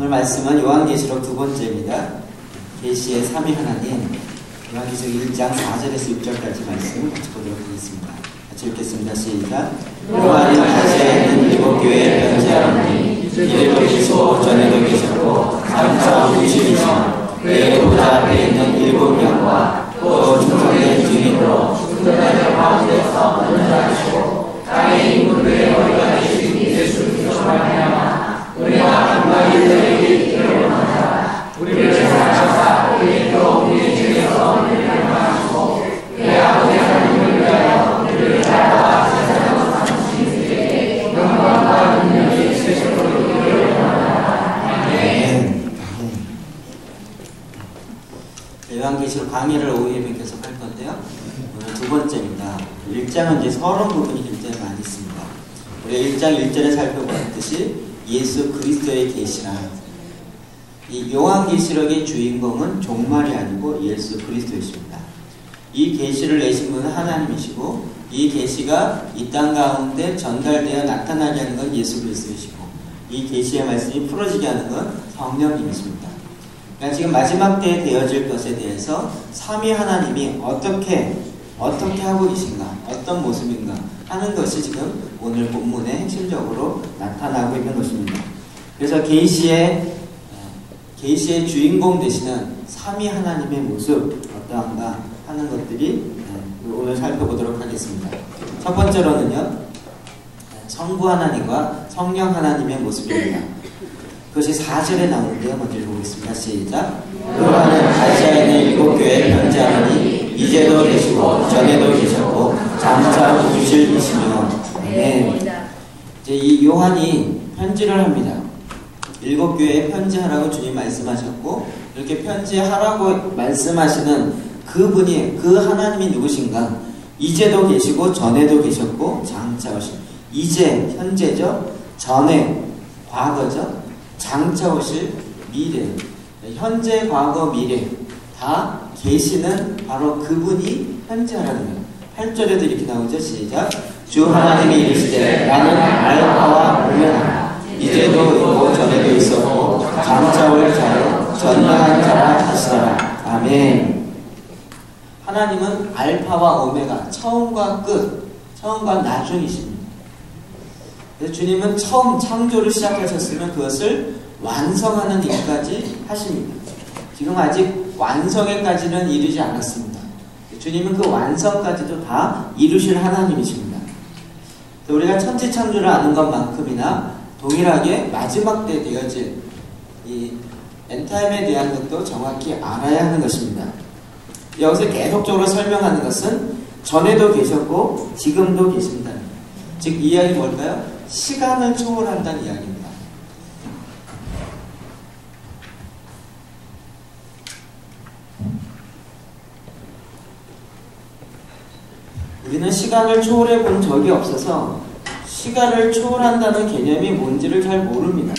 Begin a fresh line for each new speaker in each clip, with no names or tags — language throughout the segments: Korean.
오늘 말씀은 요한계시록 두 번째입니다. 계시의 삼위 하나님, 요한계시록 1장 4절에서 6절까지 말씀을 같이 보도록 하겠습니다. 같이 읽겠습니다. 시작. 요한이 아시아에 있는 일곱 교회에 편지하노니 이제도 계시고 전에도 계셨고 장차 오시리시며 그의 보좌 앞에 있는 일곱 영과 또 충성된 증인으로 죽은 자들 가운데서 먼저하시고 땅에 있는 그의 머리가 되신 예수 그리스도로 말미암아 우리와 그의 이르기를 원하사 우리를 사랑하사 우리의 또 우리의 중에서 우리를 영광하시고 그의 아버지 하나님을 위하여 우리를 나라와 세상으로 삼으신 이에게 영광과 능력이 세세토록 이르기를 원하노라. 아멘. 요한계시록 강의를 5일에 계속 할 건데요. 오늘 두 번째입니다. 1장은 이제 서론 부분이 굉장히 많이 있습니다. 우리 1장 1절에 살펴보았듯이 예수 그리스도의 계시라. 이 요한계시록의 주인공은 종말이 아니고 예수 그리스도이십니다. 이 계시를 내신 분은 하나님이시고 이 계시가 이 땅 가운데 전달되어 나타나게 하는 건 예수 그리스도이시고 이 계시의 말씀이 풀어지게 하는 건 성령님이십니다. 그러니까 지금 마지막 때에 되어질 것에 대해서 삼위 하나님이 어떻게 하고 계신가, 어떤 모습인가 하는 것이 지금 오늘 본문의 핵심적으로 나타나고 있는 것입니다. 그래서 계시의 주인공 되시는 삼위 하나님의 모습 어떠한가 하는 것들이 오늘 살펴보도록 하겠습니다. 첫 번째로는요, 성부 하나님과 성령 하나님의 모습입니다. 그것이 4절에 나오는데요. 먼저 읽어보겠습니다. 시작. 요한은 아시아에 있는 일곱 교회에 편지하노니 이제도 계시고 전에도 계셨고 장차 오실 이시며. 아멘. 이제 이 요한이 편지를 합니다. 일곱 교회에 편지하라고 주님 말씀하셨고 이렇게 편지하라고 말씀하시는 그분이, 그 하나님이 누구신가? 이제도 계시고 전에도 계셨고 장차 오실. 이제 현재죠. 전에 과거죠. 장차 오실 미래. 현재, 과거, 미래 다 계시는 바로 그분이 편지하라는 거예요. 8절에도 이렇게 나오죠. 시작. 주 하나님이 이르시되 나는 알파와 오메가라. 이제도 있고 전에도 있었고 장차 올 자로 전능한 자라 하시더라. 아멘. 하나님은 알파와 오메가, 처음과 끝, 처음과 나중이십니다. 그래서 주님은 처음 창조를 시작하셨으면 그것을 완성하는 일까지 하십니다. 지금 아직 완성에까지는 이르지 않았습니다. 주님은 그 완성까지도 다 이루실 하나님이십니다. 우리가 천지창조를 아는 것만큼이나 동일하게 마지막 때 되어질 이 엔타임에 대한 것도 정확히 알아야 하는 것입니다. 여기서 계속적으로 설명하는 것은 전에도 계셨고 지금도 계신다. 즉 이 이야기 뭘까요? 시간을 초월한다는 이야기입니다. 우리는 시간을 초월해 본 적이 없어서 시간을 초월한다는 개념이 뭔지를 잘 모릅니다.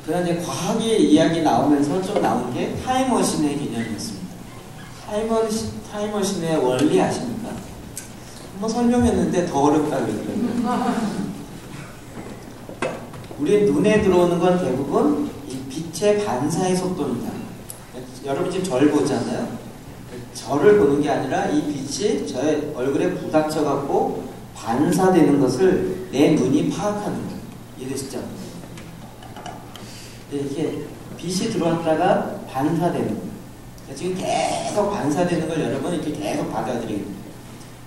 그런데 과학의 이야기 나오면서 좀 나온 게 타임머신의 개념이었습니다. 타임머신의 원리 아십니까? 한번 설명했는데 더 어렵다고 그러더라고요. 우리 눈에 들어오는 건 대부분 이 빛의 반사의 속도입니다. 여러분 지금 절 보잖아요. 저를 보는 게 아니라 이 빛이 저의 얼굴에 부닥쳐갖고 반사되는 것을 내 눈이 파악하는 거예요. 이해되시죠? 이렇게 빛이 들어왔다가 반사되는 거예요. 지금 계속 반사되는 걸 여러분 이렇게 계속 받아들이는 거예요.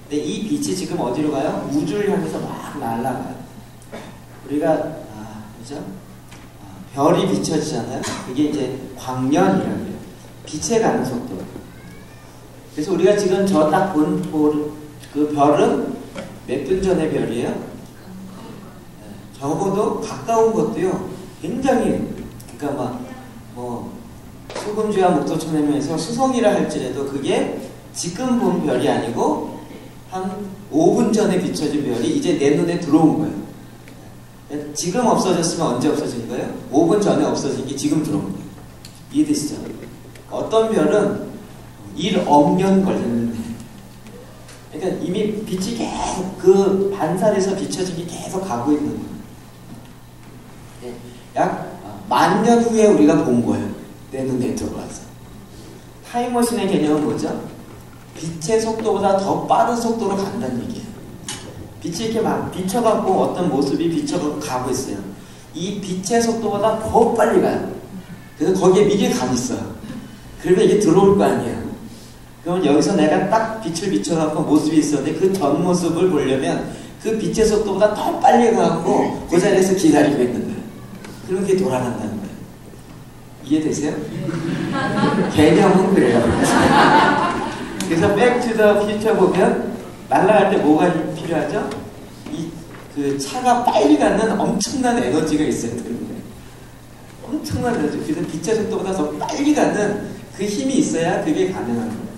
근데 이 빛이 지금 어디로 가요? 우주를 향해서 막 날아가요. 우리가 그죠? 별이 비춰지잖아요. 그게 이제 광년이라고 해요. 빛에 가는 속도. 그래서 우리가 지금 저 딱 본 그 별은 몇 분 전의 별이에요? 적어도 가까운 것도요, 굉장히, 그러니까 소금주와 목도천해면에서 수성이라 할지라도 그게 지금 본 별이 아니고 한 5분 전에 비춰진 별이 이제 내 눈에 들어온 거예요. 지금 없어졌으면 언제 없어진 거예요? 5분 전에 없어진 게 지금 들어온 거예요. 이해되시죠? 어떤 별은 1억 년 걸렸는데, 그러니까 이미 빛이 계속 그 반사돼서 비춰진 게 계속 가고 있는 거예요. 약 10,000년 후에 우리가 본 거예요. 내 눈에 들어와서. 타임머신의 개념은 뭐죠? 빛의 속도보다 더 빠른 속도로 간다는 얘기예요. 빛이 이렇게 막 비춰갖고 어떤 모습이 비춰갖고 가고 있어요. 이 빛의 속도보다 더 빨리 가요. 그래서 거기에 미리 가 있어요. 그러면 이게 들어올 거 아니에요. 그러면 여기서 내가 딱 빛을 비춰갖고 모습이 있었는데 그 전 모습을 보려면 그 빛의 속도보다 더 빨리 가갖고 그 자리에서 기다리고 있는 거예요. 그럼 그게 돌아간다는 거예요. 이해되세요? 개념은 그래요. 그래서 백투더 퓨처 보면 날아갈 때 뭐가 필요하죠? 그 차가 빨리 가는 엄청난 에너지가 있어야 되는 거예요. 엄청난 에너지. 그래서 빛의 속도보다 더 빨리 가는 그 힘이 있어야 그게 가능한 거예요.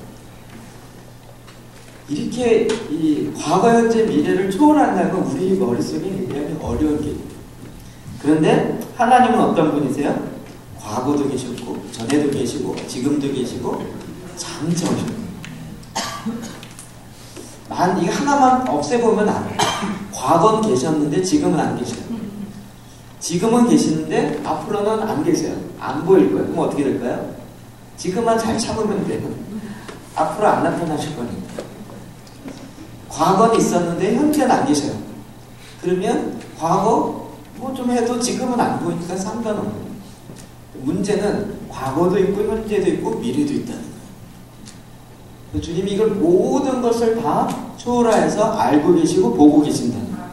이렇게 이 과거, 현재, 미래를 초월한다는 건 우리 머릿속에 굉장히 어려운 길이에요. 그런데 하나님은 어떤 분이세요? 과거도 계셨고, 전에도 계시고, 지금도 계시고, 장차오셨고. 이거 하나만 없애보면 안 돼요. 과거는 계셨는데 지금은 안 계셔요. 지금은 계시는데 앞으로는 안 계세요. 안 보일 거예요. 그럼 어떻게 될까요? 지금만 잘 참으면 돼요. 앞으로 안 나타나실 거니까. 과거는 있었는데 현재는 안 계셔요. 그러면 과거 뭐 좀 해도 지금은 안 보이니까 상관없는 거예요. 문제는 과거도 있고 현재도 있고 미래도 있다는 거예요. 주님이 이걸 모든 것을 다 초월해서 알고 계시고 보고 계신다는 거예요.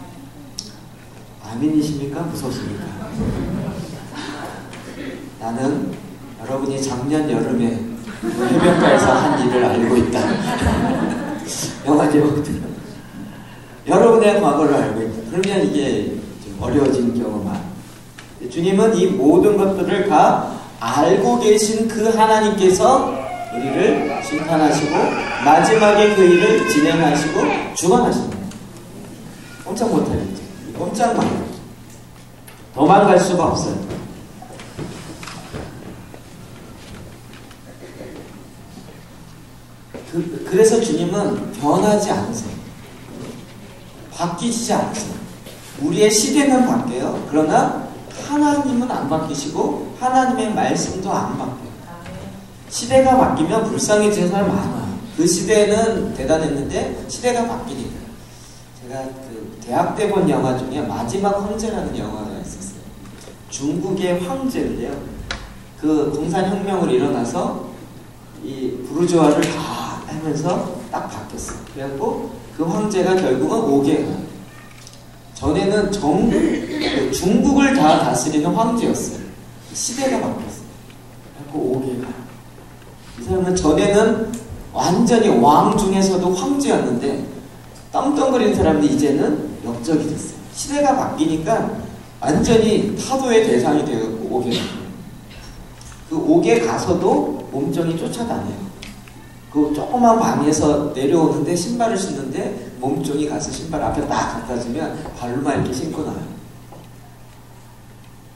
아멘이십니까? 무섭습니까? 나는 여러분이 작년 여름에 해변가에서 한 일을 알고 있다. 영화 제목들. 여러분의 과거를 알고 있다. 그러면 이게 좀 어려워지는 경우가 많아요. 주님은 이 모든 것들을 다 알고 계신 그 하나님께서 우리를 심판하시고 마지막에 그 일을 진행하시고 주관하십니다. 꼼짝 못하겠죠. 꼼짝만. 도망갈 수가 없어요. 그래서 주님은 변하지 않으세요. 바뀌지 않으세요. 우리의 시대는 바뀌어요. 그러나 하나님은 안 바뀌시고 하나님의 말씀도 안 바뀌어요. 시대가 바뀌면 불쌍해지는 사람 많아요. 그 시대는 대단했는데 시대가 바뀌니까. 제가 그 대학 때 본 영화 중에 마지막 황제라는 영화가 있었어요. 중국의 황제인데요. 그 공산혁명으로 일어나서 이 부르주아를 다 하면서 딱 바뀌었어요. 그래갖고 그 황제가 결국은 5개가 전에는 중국을 다 다스리는 황제였어요. 시대가 바뀌었어요. 그래갖고 5개가 이 사람은 전에는 완전히 왕 중에서도 황제였는데 떵떵거리는 사람들이 이제는 역적이 됐어요. 시대가 바뀌니까 완전히 타도의 대상이 되어갖고 5개 그 5개 가서도 몸종이 쫓아다녀요. 그 조그만 방에서 내려오는데 신발을 신는데 몸종이 가서 신발 앞에 딱 갖다 주면 발로만 이렇게 신고 나와요.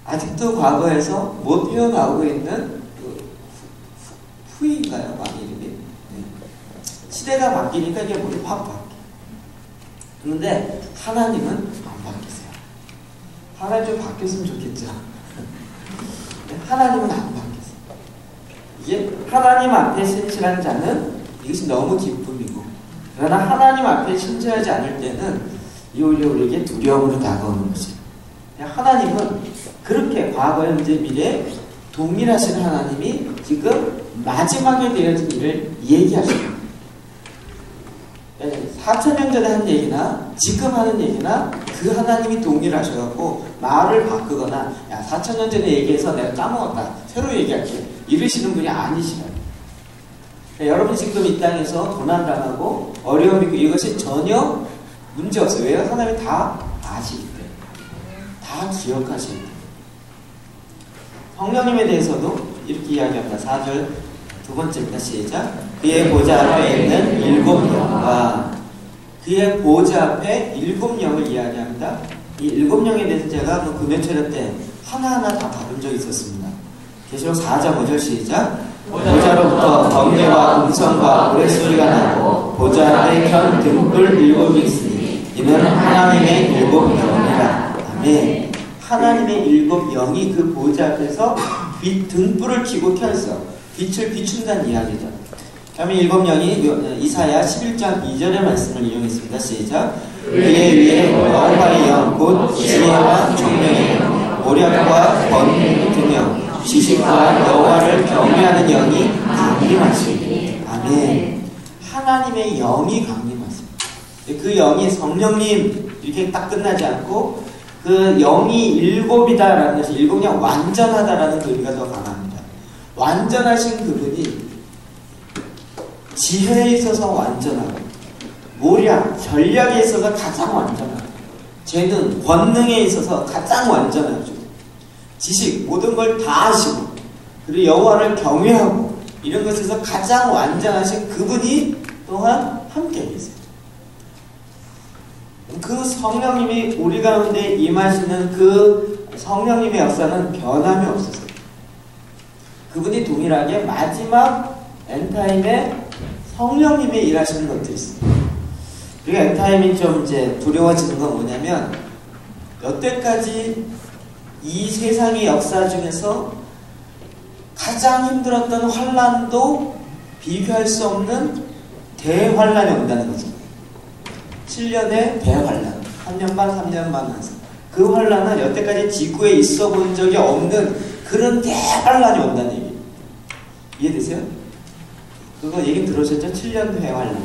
아직도 과거에서 못 헤어나오고 있는 그 후인가요? 왕 이름이. 네. 시대가 바뀌니까 이게 머리 확 바뀌어요. 그런데 하나님은 안 바뀌세요. 하나님 좀 바뀌었으면 좋겠죠. 하나님은 안 바뀌세요. 이게 하나님 앞에 신실한 자는 이것이 너무 기쁨이고, 그러나 하나님 앞에 신실하지 않을 때는 오히려 우리에게 두려움으로 다가오는 것이에요. 하나님은 그렇게 과거, 현재, 미래 동일하신 하나님이 지금 마지막에 되어진 일을 얘기하십니다. 4,000년 전에 한 얘기나 지금 하는 얘기나 그 하나님이 동일하셔갖고 말을 바꾸거나 4,000년 전에 얘기해서 내가 까먹었다 새로 얘기할게 이러시는 분이 아니시라요. 여러분 지금 이 땅에서 고난당하고 어려움이 있고 이것이 전혀 문제없어요. 왜요? 하나님이 다 아시기 때문에 다 기억하시기 때문에. 성령님에 대해서도 이렇게 이야기합니다. 4절 두 번째입니다. 시작. 그의 보좌 앞에 있는 7영과 그의 보좌 앞에 7영을 이야기합니다. 이 7영에 대해서 제가 금요철회 때 하나하나 다 다룬 적이 있었습니다. 계시록 4장 5절 시작. 보좌로부터 번개와 음성과 노랫소리가 나고 보좌 앞에 현 등불 7이 있으니 이는 하나님의 7영이라. 아멘. 하나님의 일곱 영이 그 보좌 앞에서 등불을 켜고 켜있어. 빛을 비춘다는 이야기죠. 다음에 일곱 영이 이사야 11장 2절의 말씀을 이용했습니다. 시작. 그의 위에 여호와의 영 곧 지혜와 총명의 영, 모략과 권능의 영, 지식과 여호와를 경외하는 영이 강림하시니. 아멘. 하나님의 영이 강림하십니다. 그 영이 성령님 이렇게 딱 끝나지 않고 그 영이 일곱이다라는 것이 일곱 영 완전하다라는 의미가 더 강합니다. 완전하신 그분이 지혜에 있어서 완전하고 모략, 전략에 있어서 가장 완전하고 재능, 권능에 있어서 가장 완전하죠. 지식, 모든 걸 다 아시고 그리고 여호와를 경외하고 이런 것에서 가장 완전하신 그분이 또한 함께 계세요. 그 성령님이 우리 가운데 임하시는 그 성령님의 역사는 변함이 없었어요. 그분이 동일하게 마지막 엔타임에 성령님이 일하시는 것도 있어요. 우리가 엔타임이 좀 이제 두려워지는 건 뭐냐면 여태까지 이 세상의 역사 중에서 가장 힘들었던 환난도 비교할 수 없는 대환난이 온다는 거죠. 7년의 대환난, 3년 반, 3년 반 하면서 그 환난은 여태까지 지구에 있어 본 적이 없는 그런 대환난이 온다는 얘기예요. 이해되세요? 그거 얘기 들으셨죠? 7년 대환난.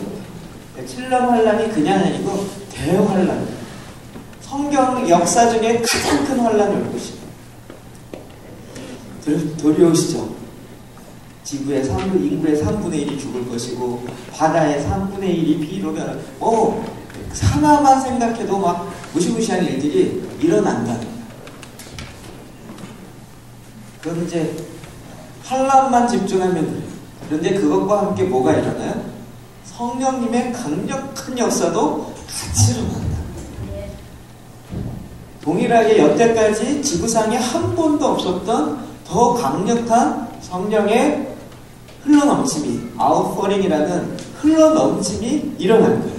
7년 환난이 그냥 아니고 대환난. 성경 역사 중에 가장 큰 환난이 올 것이에요. 두려우시죠? 지구의 인구의 3분의 1이 죽을 것이고 바다의 3분의 1이 피로 변하고 하나만 생각해도 막 무시무시한 일들이 일어난다는 거예요. 그럼 이제 환난만 집중하면 돼요. 그런데 그것과 함께 뭐가 일어나요? 성령님의 강력한 역사도 같이 일어난다. 동일하게 여태까지 지구상에 한 번도 없었던 더 강력한 성령의 흘러넘침이, 아웃포링이라는 흘러넘침이 일어날 거예요.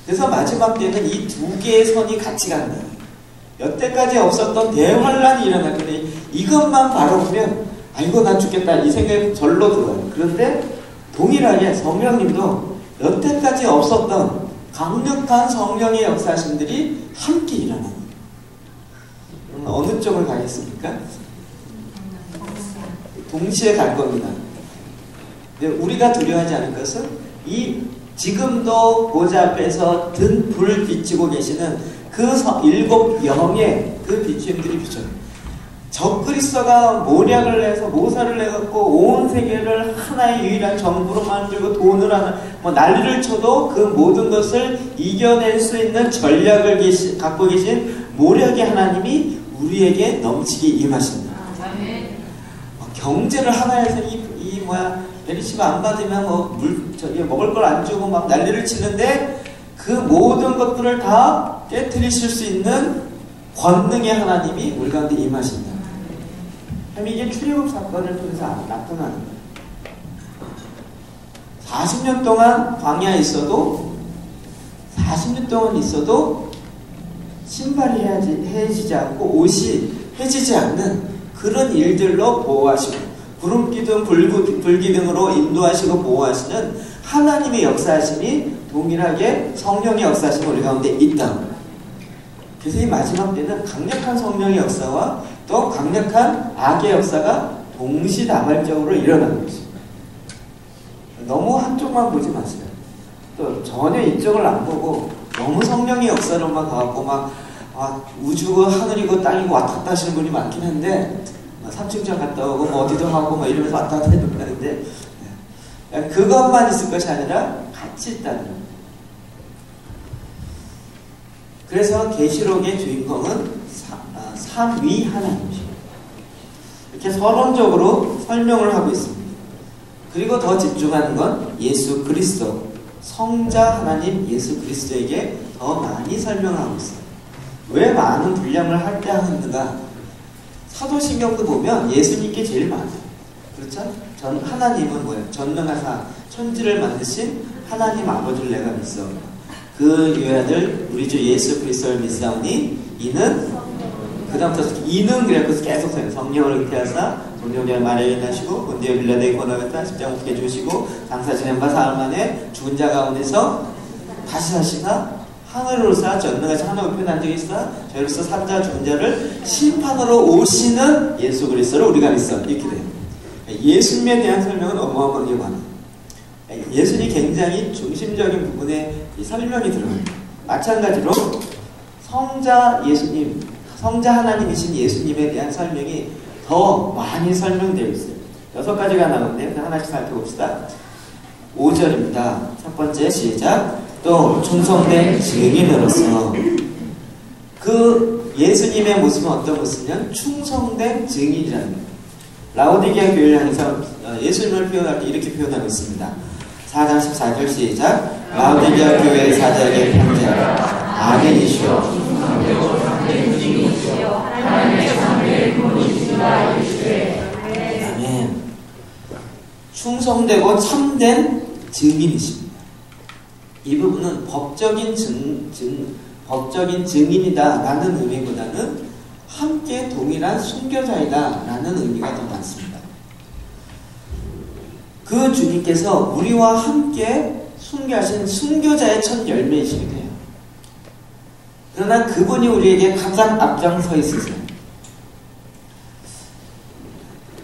그래서 마지막 때는 이 두 개의 선이 같이 간다. 여태까지 없었던 대환란이 일어날 건데 이것만 바로 보면 아이고 난 죽겠다 이 생각이 절로 들어요. 그런데 동일하게 성령님도 여태까지 없었던 강력한 성령의 역사심들이 함께 일어납니다. 어느 쪽을 가겠습니까? 동시에 갈 겁니다. 근데 우리가 두려워하지 않을 것은 이 지금도 보좌 앞에서 든 불을 비치고 계시는 그 일곱 영의 그 비추임들이 비춰요. 적그리스도가 모략을 내서 모사를 내갖고 온 세계를 하나의 유일한 정부로 만들고 돈을 하나 난리를 쳐도 그 모든 것을 이겨낼 수 있는 전략을 갖고 계신 모략의 하나님이 우리에게 넘치게 임하십니다. 경제를 하나에서 베리시바 안 받으면 먹을 걸 안 주고 막 난리를 치는데 그 모든 것들을 다 깨트리실 수 있는 권능의 하나님이 우리 가운데 임하십니다. 이게 출애굽 사건을 통해서 나타나는 거예요. 40년 동안 광야에 있어도 40년 동안 있어도 신발이 해지지 않고 옷이 해지지 않는 그런 일들로 보호하시고 구름기둥 불기둥으로 인도하시고 보호하시는 하나님의 역사하심이 동일하게 성령의 역사하심이 우리 가운데 있다. 그래서 이 마지막 때는 강력한 성령의 역사와 또 강력한 악의 역사가 동시다발적으로 일어나는 것입니다. 너무 한쪽만 보지 마세요. 또 전혀 이쪽을 안 보고 너무 성령의 역사로만 가고 우주고 하늘이고 땅이고 왔다 갔다 하시는 분이 많긴 한데 3층장 갔다 오고 어디도 하고 이러면서 왔다 갔다 하는데 그것만 있을 것이 아니라 같이 있다는 거예요. 그래서 계시록의 주인공은 삼위 하나님이십니다. 이렇게 서론적으로 설명을 하고 있습니다. 그리고 더 집중하는 건 예수 그리스도, 성자 하나님 예수 그리스도에게 더 많이 설명을 하고 있어요. 왜 많은 분량을 할 때 하는가? 사도신경도 보면 예수님께 제일 많아요. 그렇죠? 하나님은 뭐예요? 전능하사 천지를 만드신 하나님 아버지를 내가 믿사오니 그 유아들 우리 주 예수 그리스도를 믿사오니 이는 그 다음부터 이는 그래서 계속 성령을 잉태하사 동정녀 마리아를 낳으시고 본디오 빌라도의 고난을 따라 십자가 못 박혀 죽으시고 장사 지낸 바 사흘 만에 죽은 자 가운데서 다시 사시나 하늘로서 전능하신 하나님을 표현한 적이 있어 저희로서 산자 죽은 자를 심판으로 오시는 예수 그리스도를 우리가 믿어 이렇게 돼요. 예수님에 대한 설명은 어마어마하게 많아요. 예수님이 굉장히 중심적인 부분에 이 설명이 들어갑니다. 마찬가지로 성자 예수님, 성자 하나님이신 예수님에 대한 설명이 더 많이 설명되어 있어요. 6가지가 나오는데 하나씩 살펴봅시다. 5절입니다. 첫 번째 시작. 또 충성된 증인으로서 그 예수님의 모습은 어떤 모습이냐면 충성된 증인이라는 거예요. 라오디게아 교회를 향해서 예수님을 표현할 때 이렇게 표현하고 있습니다. 4장 14절 시작. 라오디게아 교회의 사자에게 편지하라. 아멘이시오. 아멘. 충성되고 참된 증인이십니다. 이 부분은 법적인 증인이다 라는 의미보다는 함께 동일한 순교자이다 라는 의미가 더 많습니다. 그 주님께서 우리와 함께 순교하신 순교자의 첫 열매이시게 돼요. 그러나 그분이 우리에게 가장 앞장서 있으세요.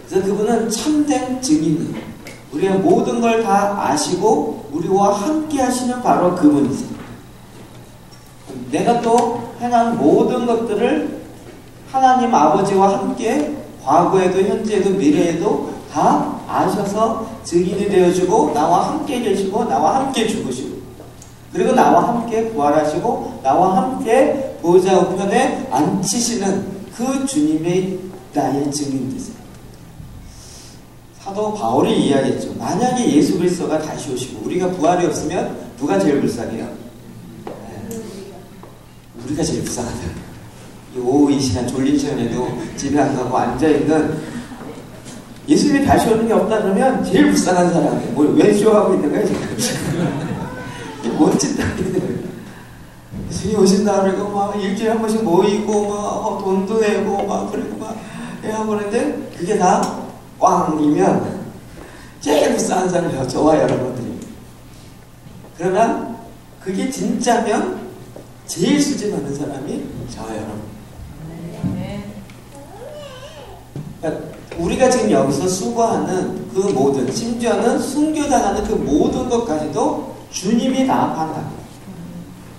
그래서 그분은 참된 증인이에요. 우리의 모든 걸 다 아시고 우리와 함께 하시는 바로 그분이세요. 내가 또 행한 모든 것들을 하나님 아버지와 함께 과거에도 현재에도 미래에도 다 아셔서 증인이 되어주고 나와 함께 계시고 나와 함께 죽으시고 그리고 나와 함께 부활하시고 나와 함께 보좌 우편에 앉히시는 그 주님의 나의 증인이세요. 사도 바울이 이야기했죠. 만약에 예수 그리스도가 다시 오시고 우리가 부활이 없으면 누가 제일 불쌍해요? 우리가 제일 불쌍하다. 오후 이 시간 졸린 시간에도 집에 안 가고 앉아있는 예수님이 다시 오는 게 없다 그러면 제일 불쌍한 사람이에요. 왜 쇼하고 있는 거야 지금? 뭔 짓 하고 있는 거예요? 예수님이 오신다 그러고 막 일주일에 한 번씩 모이고 막 돈도 내고 막 그리고 막 해야 보는데 그게 다 꽝이면 제일 불쌍한 사람이에요. 저와 여러분들이. 그러나 그게 진짜면 제일 수집하는 사람이 저와 여러분. 그러니까 우리가 지금 여기서 수고하는 그 모든, 심지어는 순교당하는 그 모든 것까지도 주님이 다 판단해요.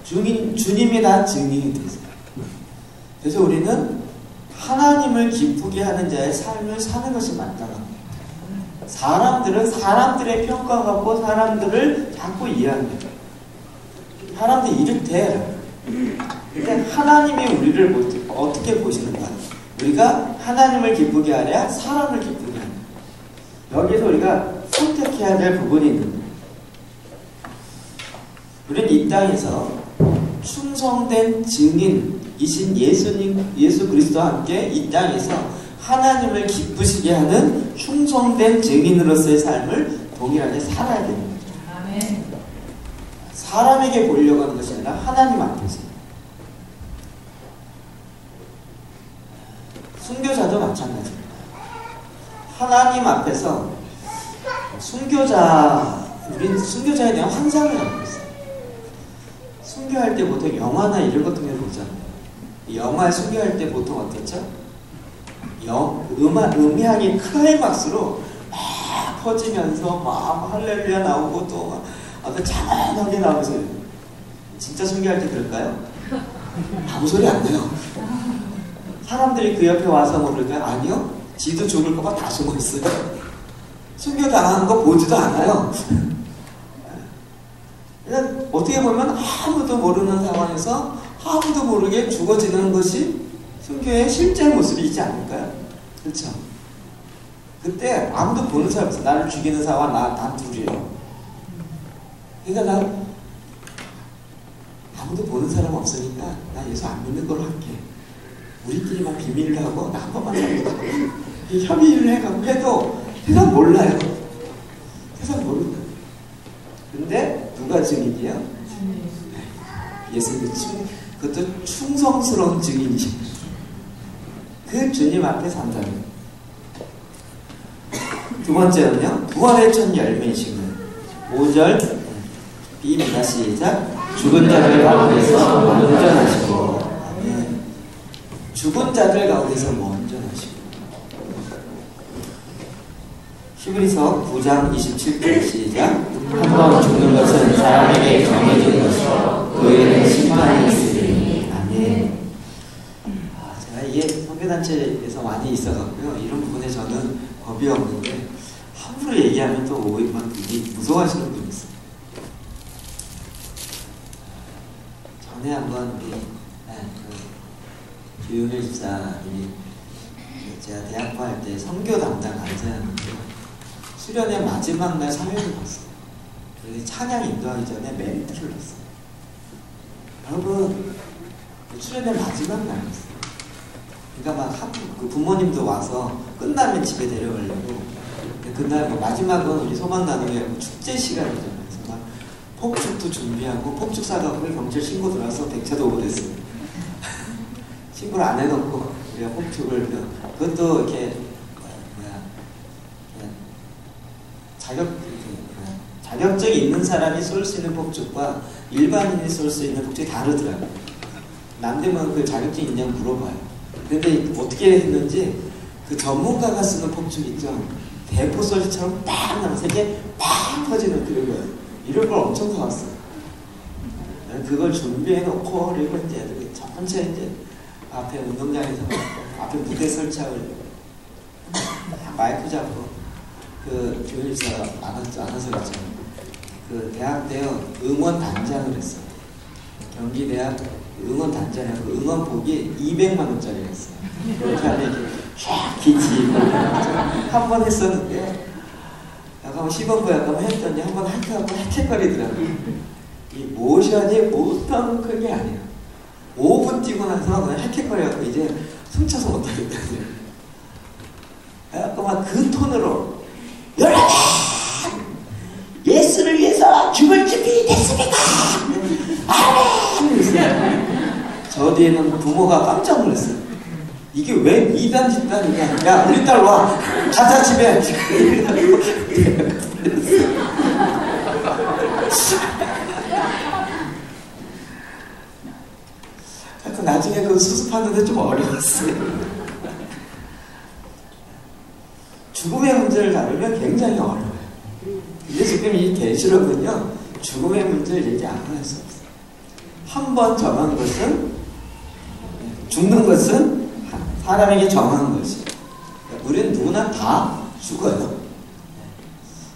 주님이 다 증인이 되세요. 그래서 우리는 하나님을 기쁘게 하는 자의 삶을 사는 것이 맞다고 합니다. 사람들은 사람들의 평가 갖고 사람들을 자꾸 이해합니다. 사람들이 이렇대. 근데 하나님이 우리를 어떻게 보시는가? 우리가 하나님을 기쁘게 하랴 사람을 기쁘게 하랴. 여기서 우리가 선택해야 될 부분이 있는 거예요. 우리는 이 땅에서 충성된 증인이신 예수 그리스도와 함께 이 땅에서 하나님을 기쁘시게 하는 충성된 증인으로서의 삶을 동일하게 살아야 되는 거죠. 아멘. 사람에게 보려고 하는 것이 아니라 하나님 앞에서. 순교자도 마찬가지입니다. 하나님 앞에서 우린 순교자에 대한 환상을 갖고 있어요. 순교할 때 보통 영화나 이런 것 통해 보잖아요. 영화 순교할 때 보통 어떻죠? 음향이 클라이막스로 막 퍼지면서 막 할렐루야 나오고 또 막 찬란하게 나오면서 진짜 순교할 때 그럴까요? 아무 소리 안 나요. 사람들이 그 옆에 와서 모를까요? 아니요. 지도 죽을까봐 다 숨어 있어요. 순교 당하는 거 보지도 않아요. 그냥 어떻게 보면 아무도 모르는 상황에서 아무도 모르게 죽어지는 것이 순교의 실제 모습이지 않을까요? 그렇죠? 그때 아무도 보는 사람 없어. 나를 죽이는 사람 나 둘이에요. 그러니까 난 아무도 보는 사람 없으니까 나 예수 안 믿는 걸로 할게. 우리끼리만 비밀로 하고 나 한 번만 살려줘. 협의를 해도 세상 몰라요. 세상 모른다. 근데 누가 증인이에요? 예수님 그것도 충성스러운 증인이십니다. 그 주님 앞에 산다면. 두 번째는요, 부활의 첫 열매이시는 5절 B입니다. 시작. 죽은 자들 가운데서 먼저 나시고. 네. 죽은 자들 가운데서 먼저 나시고. 히브리서 9장 27절 시작. 한 번 죽는 것은 사람에게 정해진 것이요 그에는 심판이 있으리니. 아멘. 제가 이게 선교단체에서 많이 있어갖고요, 이런 부분에 저는 겁이 없는데 함부로 얘기하면 또 오히려 되게 무서워하시는 분이 있어요. 전에 한번 우리 유은일 집사님이 제가 대학부 할 때 선교 담당 강사였는데요, 수련의 마지막 날 사회를 봤어요. 그래서 찬양 인도하기 전에 멘트를 했어요. 여러분, 수련의 마지막 날이었어요. 그러니까 막 그 부모님도 와서 끝나면 집에 데려가려고. 그날 마지막은 우리 소망 나누기 하고 축제 시간이잖아요. 그래서 막 폭죽도 준비하고, 폭죽 사갖고 경찰 신고 들어와서 백차도 오고 됐어요. 신고를 안 해놓고 우리가 폭죽을, 그것도 이렇게 자격증이 있는 사람이 쏠 수 있는 폭죽과 일반인이 쏠 수 있는 폭죽이 다르더라고요. 남들은 그 자격증 있냐고 물어봐요. 근데 어떻게 했는지 그 전문가가 쓰는 폭죽 있죠. 대포 소리처럼 딱 나면서 이렇게 팍 터지는 그런 거예요. 이런 걸 엄청 사왔어요. 그걸 준비해놓고, 그리고 이제 천천히 이제 앞에 운동장에서 앞에 무대 설치하고 마이크 잡고 그 교일사 안아서 갔잖아요. 그 대학 때 응원 단장을 했어요. 경기대학 응원 단장이라고, 그 응원복이 200만 원짜리였어요. 그렇게 안에 이렇게 쫙 기치 한 번 했었는데, 약간 시범부 약간 했더니 한 번 하트하고 헥헥거리더라고요. 이 모션이 보통 큰 게 아니에요. 5분 뛰고 나서 그냥 헥헥거려갖고 이제 숨차서 못하겠다고요. 약간 막 그 톤으로, 여러분! 예수를 위해서 죽을 준비 됐습니까? 아멘! 저 뒤에는 부모가 깜짝 놀랐어요. 이게 왜 이단 집단이냐? 야, 우리 딸 와! 가자, 집에! 나중에 그 수습하는데 좀 어려웠어요. 죽음의 문제를 다루면 굉장히 어려워요. 근데 지금 이 계시록은요, 죽음의 문제를 얘기 안 할 수 없어요. 한 번 정한 것은, 죽는 것은 사람에게 정한 것이에요. 우리는 누구나 다 죽어요.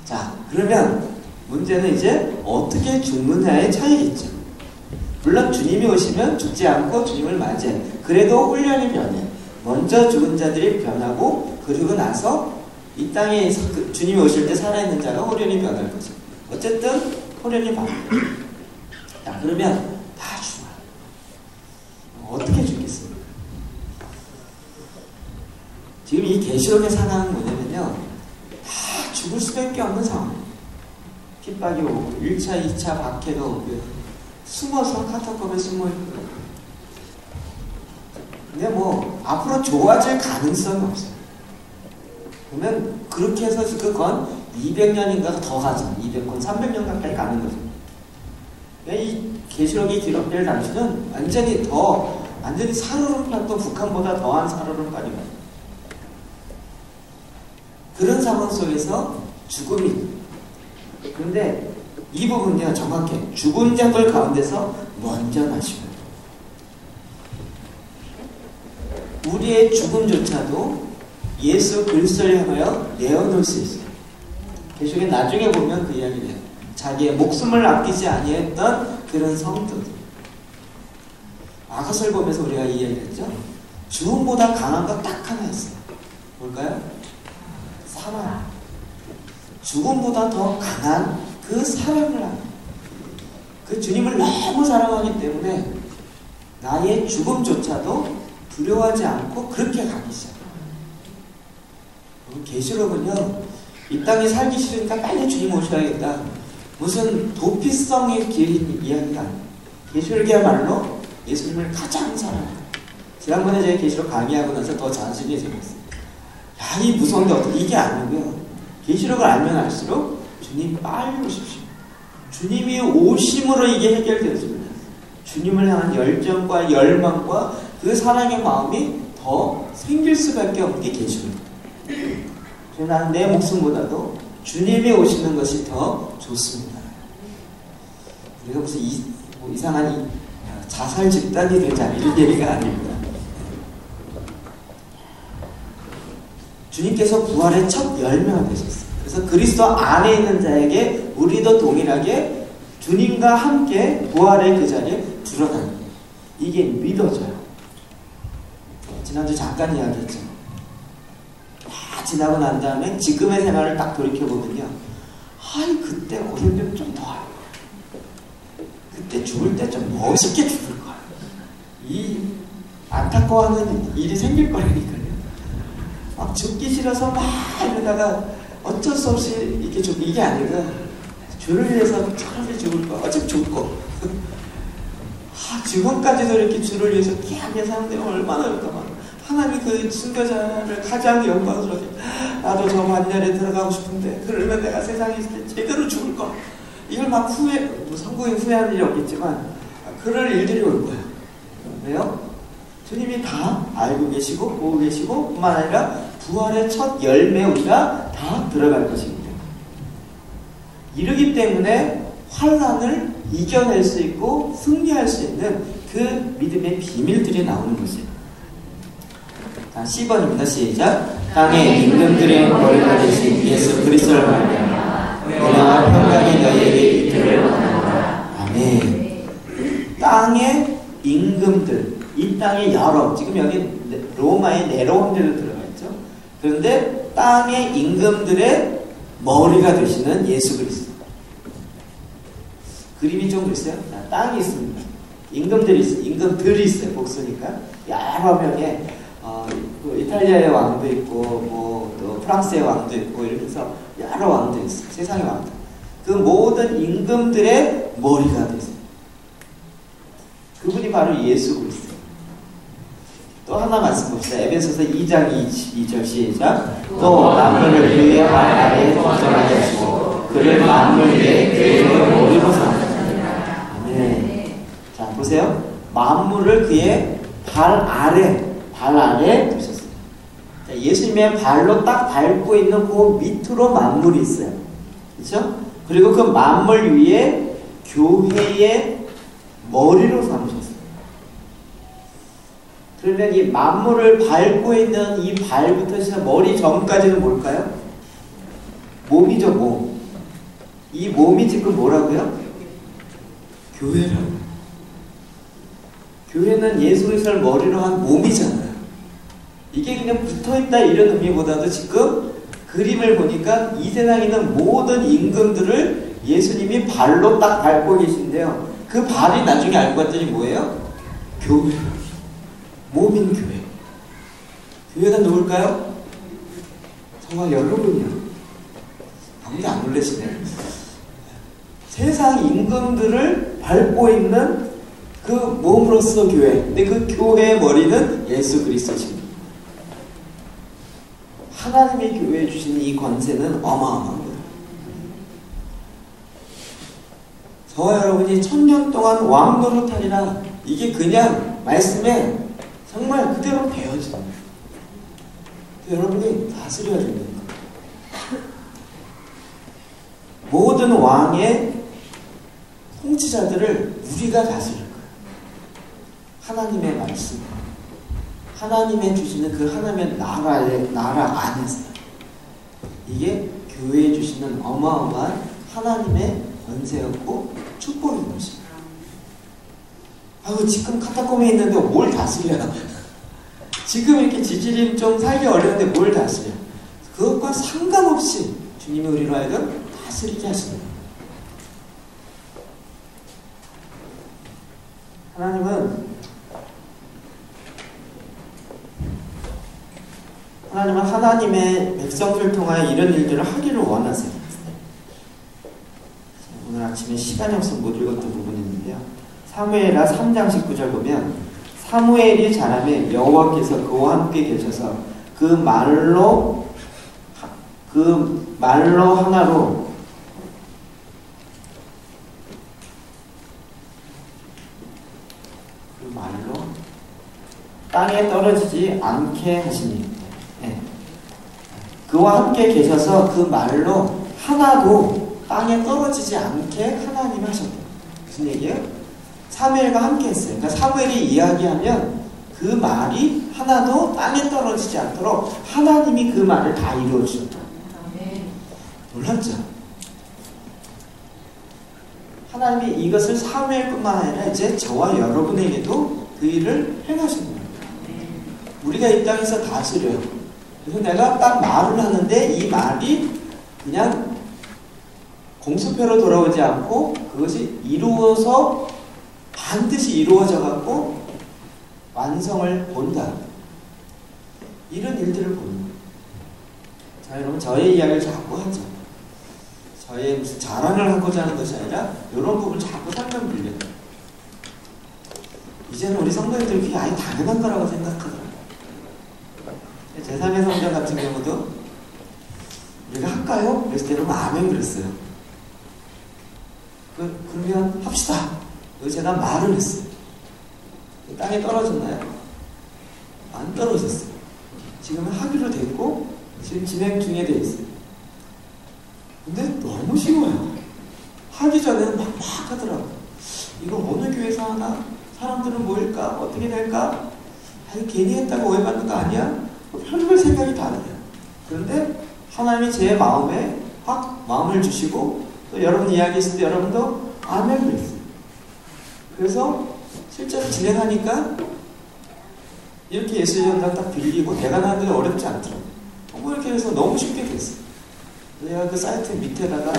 자, 그러면 문제는 이제 어떻게 죽느냐의 차이겠죠. 물론 주님이 오시면 죽지 않고 주님을 맞이해. 그래도 훈련이 변해. 먼저 죽은 자들이 변하고, 그리고 나서 이 땅에 주님이 오실 때 살아있는 자가 훈련이 변할 거죠. 어쨌든 훈련이 바뀌어요. 자, 그러면 다 죽어요. 어떻게 죽겠습니까? 지금 이 계시록의 상황은 뭐냐면요, 다 죽을 수밖에 없는 상황이에요. 핍박이 오고 1차, 2차 박해가 오고요. 숨어서 카타콤에 숨어있고요. 근데 뭐 앞으로 좋아질 가능성이 없어요. 그러면 그렇게 해서 그건 200년인가 더 가죠. 200년, 300년 가까이 가는 거죠. 이 계시록이 기록될 당시는 완전히 살얼음판도 북한보다 더한 살얼음판이 와요. 그런 상황 속에서 죽음이. 그런데 이 부분이요, 정확해. 죽은 자들 가운데서 먼저 나시고, 우리의 죽음조차도 예수 그리스도를 향하여 내어놓을 수 있어요. 계시록에 나중에 보면 그 이야기를 해요. 자기의 목숨을 아끼지 아니했던 그런 성도들. 아가서를 보면서 우리가 이 이야기를 했죠. 죽음보다 강한 거 딱 하나 있어요. 뭘까요? 사랑. 죽음보다 더 강한 그 사랑을 하는, 그 주님을 너무 사랑하기 때문에 나의 죽음조차도 두려워하지 않고 그렇게 가기 시작해요. 계시록은요, 이 땅에 살기 싫으니까 빨리 주님 오셔야겠다, 무슨 도피성의 길 이야기가 아니에요. 계시록이야말로 예수님을 가장 사랑해요. 지난번에 제가 계시록 강의하고 나서 더 자신이 생겼어요. 야, 이 무서운데 어떻게 이게 아니고요. 계시록을 알면 알수록 주님 빨리 오십시오. 주님이 오심으로 이게 해결되어집니다. 주님을 향한 열정과 열망과 그 사랑의 마음이 더 생길 수밖에 없는 게 계시록입니다. 그래서 나는 내 목숨보다도 주님이 오시는 것이 더 좋습니다. 우리가 무슨 이상한 자살 집단이 되자 이런 얘기가 아닙니다. 주님께서 부활의 첫 열매가 되셨어요. 그래서 그리스도 안에 있는 자에게 우리도 동일하게 주님과 함께 부활의 그 자리에 들어가는 거예요. 이게 믿어져요. 지난주 잠깐 이야기했죠. 다 지나고 난 다음에 지금의 생활을 딱 돌이켜보면요. 아이, 그때 어렸으면 좀 더 할 거야. 그때 죽을 때 좀 멋있게 죽을 거야. 이 안타까워하는 일이 생길 거라니까요. 막 죽기 싫어서 막 이러다가 어쩔 수 없이 이렇게 이게 아니라 주를 위해서 차라리 죽을 거야. 어차피 죽을 거. 지금까지도 이렇게 주를 위해서 깨하며 사는데 얼마나 올까봐. 하나님이 그 순교자를 가장 영광스럽게 나도 저 반열에 들어가고 싶은데 그러면 내가 세상에 있을 때 제대로 죽을 거야. 이걸 막 성공에 후회하는 일이 없겠지만 그럴 일들이 올 거야. 왜요? 주님이 다 알고 계시고 보고 계시고 뿐만 아니라 부활의 첫 열매 우리가 다 들어갈 것입니다. 이러기 때문에 환난을 이겨낼 수 있고 승리할 수 있는 그 믿음의 비밀들이 나오는 것이에요. 자, 10번입니다. 시작. 땅의 임금들의 머리가 되신 예수 그리스도를 말미암아 은혜와 평강이 너희에게 있기를 원하노라. 아멘. 땅의 임금들, 이 땅의 여러, 지금 여기 로마의 네로원대로 들어가 있죠. 그런데 땅의 임금들의 머리가 되시는 예수 그리스도. 그림이 좀 글쎄요. 땅이 있습니다. 임금들이 있어요. 임금들이 있어요. 복수니까 여러 명의 이탈리아의 왕도 있고 또 프랑스의 왕도 있고 이러면서 여러 왕도 있어요. 세상의 왕들. 그 모든 임금들의 머리가 되세요. 그분이 바로 예수 그리스도. 또 하나 말씀 봅시다. 에베소서 2장 2절 시작. 또 만물을 그의 발 아래에 정하게 하시고 그를 만물 위에 그의 머리로 삼으셨느니라. 아멘. 자, 보세요. 만물을 그의 발 아래 두셨어요. 자, 예수님의 발로 딱 밟고 있는 그 밑으로 만물이 있어요. 그렇죠? 그리고 그 만물 위에 교회의 머리로 삼으셨어요. 그러면 이 만물을 밟고 있는 이 발부터 시작 머리 전까지는 뭘까요? 몸이죠, 몸. 이 몸이 지금 뭐라고요? 교회라고. 교회는 예수 그리스도를 머리로 한 몸이잖아요. 이게 그냥 붙어있다 이런 의미보다도 지금 그림을 보니까 이 세상에 있는 모든 임금들을 예수님이 발로 딱 밟고 계신데요. 그 발이 나중에 알고 봤더니 뭐예요? 교회. 몸인 교회. 교회가 누굴까요? 정말 여러분이요. 아무도 안 놀라시네요. 세상 임금들을 밟고 있는 그 몸으로서 교회. 근데 그 교회의 머리는 예수 그리스도십니다. 하나님의 교회에 주시는 이 권세는 어마어마한 거예요. 저와 여러분이 1000년 동안 왕 노릇하리라. 이게 그냥 말씀에 정말 그대로 배워지는 거예요. 여러분이 다스려야 되는 거예요. 모든 왕의 통치자들을 우리가 다스릴 거예요. 하나님의 말씀, 하나님의 주시는 그 하나님의 나라 안에서 이게 교회에 주시는 어마어마한 하나님의 권세였고 축복인 것입니다. 지금 카타콤에 있는데 뭘 다스려? 지금 이렇게 지질이 좀 살기 어려운데 뭘 다스려? 그것과 상관없이 주님이 우리로 하여금 다스리게 하십니다. 하나님은 하나님의 백성들을 통하여 이런 일들을 하기를 원하세요. 오늘 아침에 시간이 없어서 못 읽었던 부분이 있는데요. 사무엘하 3장 19절 보면 사무엘이 자라매 여호와께서 그와 함께 계셔서 그 말로 하나로 땅에 떨어지지 않게 하시니, 네. 그와 함께 계셔서 그 말로 하나도 땅에 떨어지지 않게 하나님이 하셨다. 무슨 얘기예요? 사무엘과 함께 했어요. 그러니까 사무엘이 이야기하면 그 말이 하나도 땅에 떨어지지 않도록 하나님이 그 말을 다 이루어 주셨다. 놀랍죠? 하나님이 이것을 사무엘뿐만 아니라 이제 저와 여러분에게도 그 일을 행하신 거예요. 우리가 이 땅에서 다스려요. 그래서 내가 딱 말을 하는데 이 말이 그냥 공수표로 돌아오지 않고 그것이 이루어서 반드시 이루어져 갖고 완성을 본다. 이런 일들을 보는 거예요. 자, 여러분, 저의 이야기를 자꾸 하죠. 저의 무슨 자랑을 하고자 하는 것이 아니라 이런 부분을 자꾸 설명드려요. 이제는 우리 성도님들이 그게 아예 당연한 거라고 생각하더라고요. 제3의 성전 같은 경우도 우리가 할까요? 그랬을 때는 아멘 그랬어요. 그러면 합시다. 그래서 제가 말을 했어요. 땅에 떨어졌나요? 안 떨어졌어요. 지금은 하기로 됐고 지금 진행 중에 돼 있어요. 근데 너무 쉬워요. 하기 전에는 막 하더라고요. 이거 어느 교회에서 하나? 사람들은 모일까? 어떻게 될까? 아니, 괜히 했다고 오해받는 거 아니야? 별별 생각이 다 들어요. 그런데 하나님이 제 마음에 확 마음을 주시고 또 여러분 이야기했을 때 여러분도 아멘 그랬어요. 그래서 실제로 진행하니까 이렇게 예수의 전당 딱 빌리고 대관하는 게 어렵지 않더라고요. 뭐 이렇게 해서 너무 쉽게 됐어요. 내가 그 사이트 밑에다가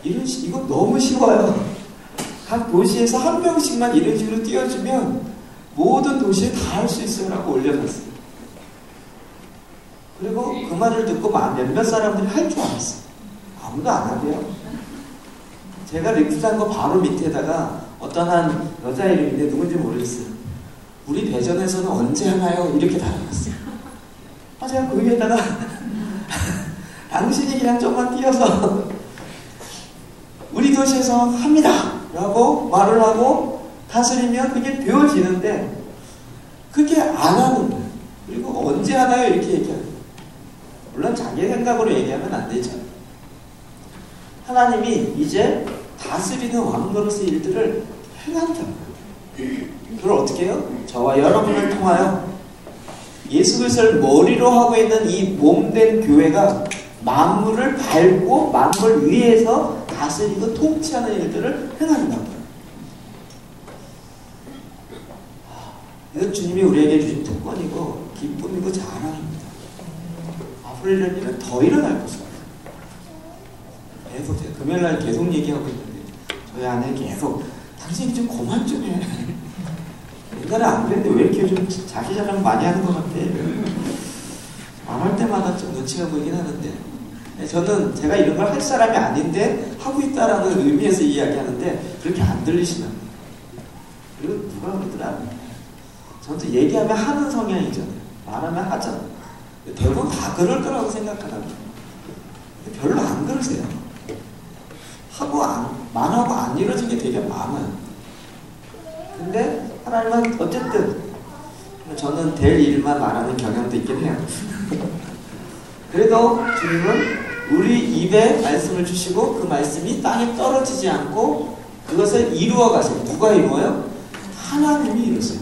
이거 너무 쉬워요. 각 도시에서 한 명씩만 이런 식으로 띄워주면 모든 도시에 다 할 수 있어요 라고 올려놨어요. 그리고 그 말을 듣고 몇몇 사람들이 할 줄 알았어요. 아무도 안 하대요. 제가 리프트한 거 바로 밑에다가 어떤 한 여자 이름인데 누군지 모르겠어요. 우리 대전에서는 언제 하나요? 이렇게 달아놨어요. 제가 그 위에다가 당신이 그냥 조금만 띄어서 우리 도시에서 합니다 라고 말을 하고 다스리면 그게 되어지는데 그게 안 하는 거예요. 그리고 언제 하나요? 이렇게 얘기하는 거예요. 물론 자기 생각으로 얘기하면 안 되죠. 하나님이 이제 다스리는 왕노릇의 일들을 행한다는 거예요. 그걸 어떻게 해요? 저와 여러분을 통하여 예수 그리스도를 머리로 하고 있는 이 몸된 교회가 만물을 밟고 만물 위에서 다스리고 통치하는 일들을 행한다는 거예요. 이건 주님이 우리에게 주신 특권이고 기쁨이고 자랑입니다. 앞으로 이런 일은 더 일어날 것입니다. 계속 제가 금요일날 계속 얘기하고 있는데 저희 아내 계속 당신이 좀 그만 좀 해. 옛날에 안 그랬는데 왜 이렇게 좀 자기 자랑 많이 하는 것 같아. 말할 때마다 좀 눈치가 보이긴 하는데 저는 제가 이런 걸 할 사람이 아닌데 하고 있다라는 의미에서 이야기하는데 그렇게 안 들리시면 그리고 누가 그러더라. 저도 얘기하면 하는 성향이잖아요. 말하면 하잖아요. 대부분 다 그럴 거라고 생각하라고. 별로 안 그러세요. 말하고 안 이루어진 게 되게 많아요. 근데 하나님은 어쨌든 저는 될 일만 말하는 경향도 있긴 해요. 그래도 주님은 우리 입에 말씀을 주시고 그 말씀이 땅에 떨어지지 않고 그것을 이루어 가세요. 누가 이루어요? 하나님이 이루세요.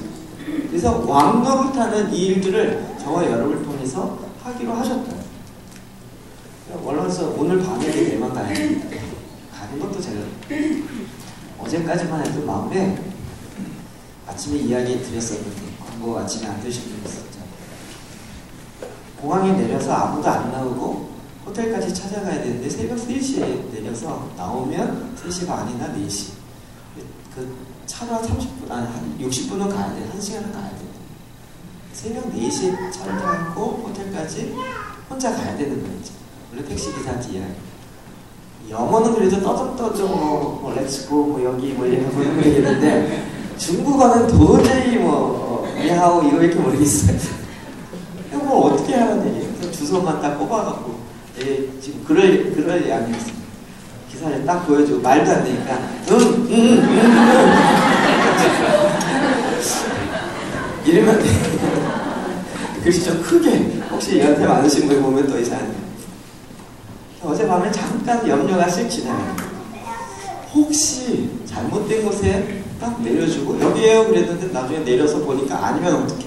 그래서 왕노릇하는 이 일들을 저와 여러분을 통해서 하기로 하셨다. 원래서 오늘 밤에 내만 가야 됩니다. 가는 것도 제가 어제까지만 해도 마음에 아침에 이야기 드렸었는데 광고 아침에 안 드신 분 있었죠. 공항에 내려서 아무도 안 나오고 호텔까지 찾아가야 되는데 새벽 3시에 내려서 나오면 3시 반이나 4시 그 차로 한 30분, 한 60분은 가야 돼. 1시간은 가야 돼. 새벽 4시에 차를 타고 호텔까지 혼자 가야 되는 거죠. 원래 택시기사한테 이야기. 영어는 그래도 떠적떠적 뭐 렛츠고 뭐 여기 뭐 이런 거 얘기했는데 중국어는 도저히 니하오 이거 이렇게 모르겠어요. 뭐 어떻게 하는 얘기예요? 주소만 딱 뽑아갖고 지금 그럴 양이었습니다. 기사를 딱 보여주고 말도 안 되니까 이러면 돼. 글씨 좀 크게 혹시 연세 많으신 분 보면 또 이상해요. 어젯밤에 잠깐 염려가 쓱 지나가요. 혹시 잘못된 곳에 딱 내려주고 여기에요 그랬는데 나중에 내려서 보니까 아니면 어떡해.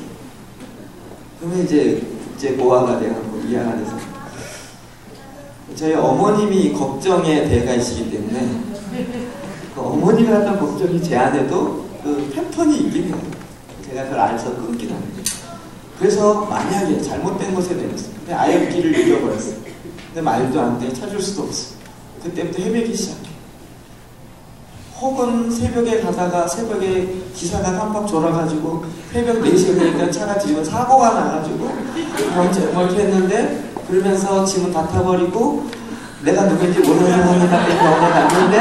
그러면 이제 국제고아가 돼갖고 이해가 돼서 저희 어머님이 걱정의 대가이시기 때문에 그 어머님이 하던 걱정이 제 안에도 그 패턴이 있긴 해요. 제가 그걸 알아서 끊긴 합니다. 그래서 만약에 잘못된 곳에 내렸어요. 근데 아예 길을 잃어버렸어요. 근데 말도 안 돼. 찾을 수도 없어. 그때부터 헤매기 시작해. 혹은 새벽에 가다가 새벽에 기사가 깜빡 졸아가지고 새벽 4시에 되니까 차가 뒤집어 사고가 나가지고 이렇게 했는데 그러면서 짐은 다 타버리고 내가 누군지 모르는 사람이 나한테 병원에 갔는데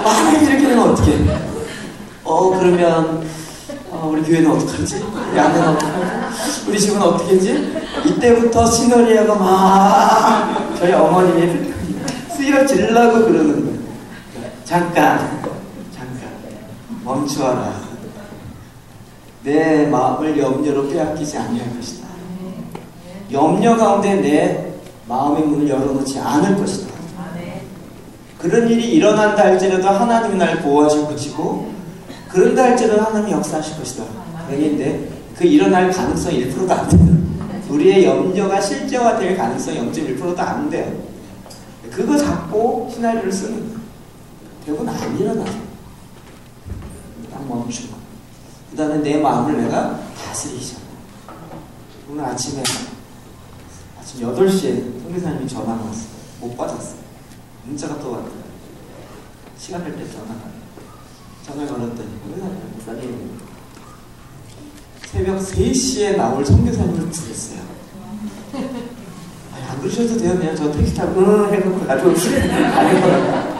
만약에 이렇게 되면 어떡해. 그러면 우리 교회는 어떡하지? 우리 아내는 어떡하지? 우리 집은 어떻게 했지? 이때부터 시너리아가 막 저희 어머님이 쓰여질라고 그러는 거예요. 잠깐 멈추어라. 내 마음을 염려로 빼앗기지 아니할 것이다. 염려 가운데 내 마음의 문을 열어놓지 않을 것이다. 그런 일이 일어난다 할지라도 하나님이 날 보호하실 것이고 그런다 할지라도 하나님이 역사하실 것이다. 얘기인데 그 일어날 가능성이 1%도 안 돼요. 우리의 염려가 실제화될 가능성이 0.1%도 안 돼요. 그거 잡고 시나리오를 쓰는 거예요. 결국은 안 일어나요. 딱 멈추고 그 다음에 내 마음을 내가 다스리기 시작해요. 오늘 아침 8시에 선교사님이 전화가 왔어요. 못 받았어요. 문자가 또 왔어요. 시간 될 때 전화를 걸었더니 목사님 새벽 3시에 나올 선교사님을 부르셨어요. 안 그러셔도 돼요. 그냥 저 택시 타고 해놓고 가지고 가는 거라고.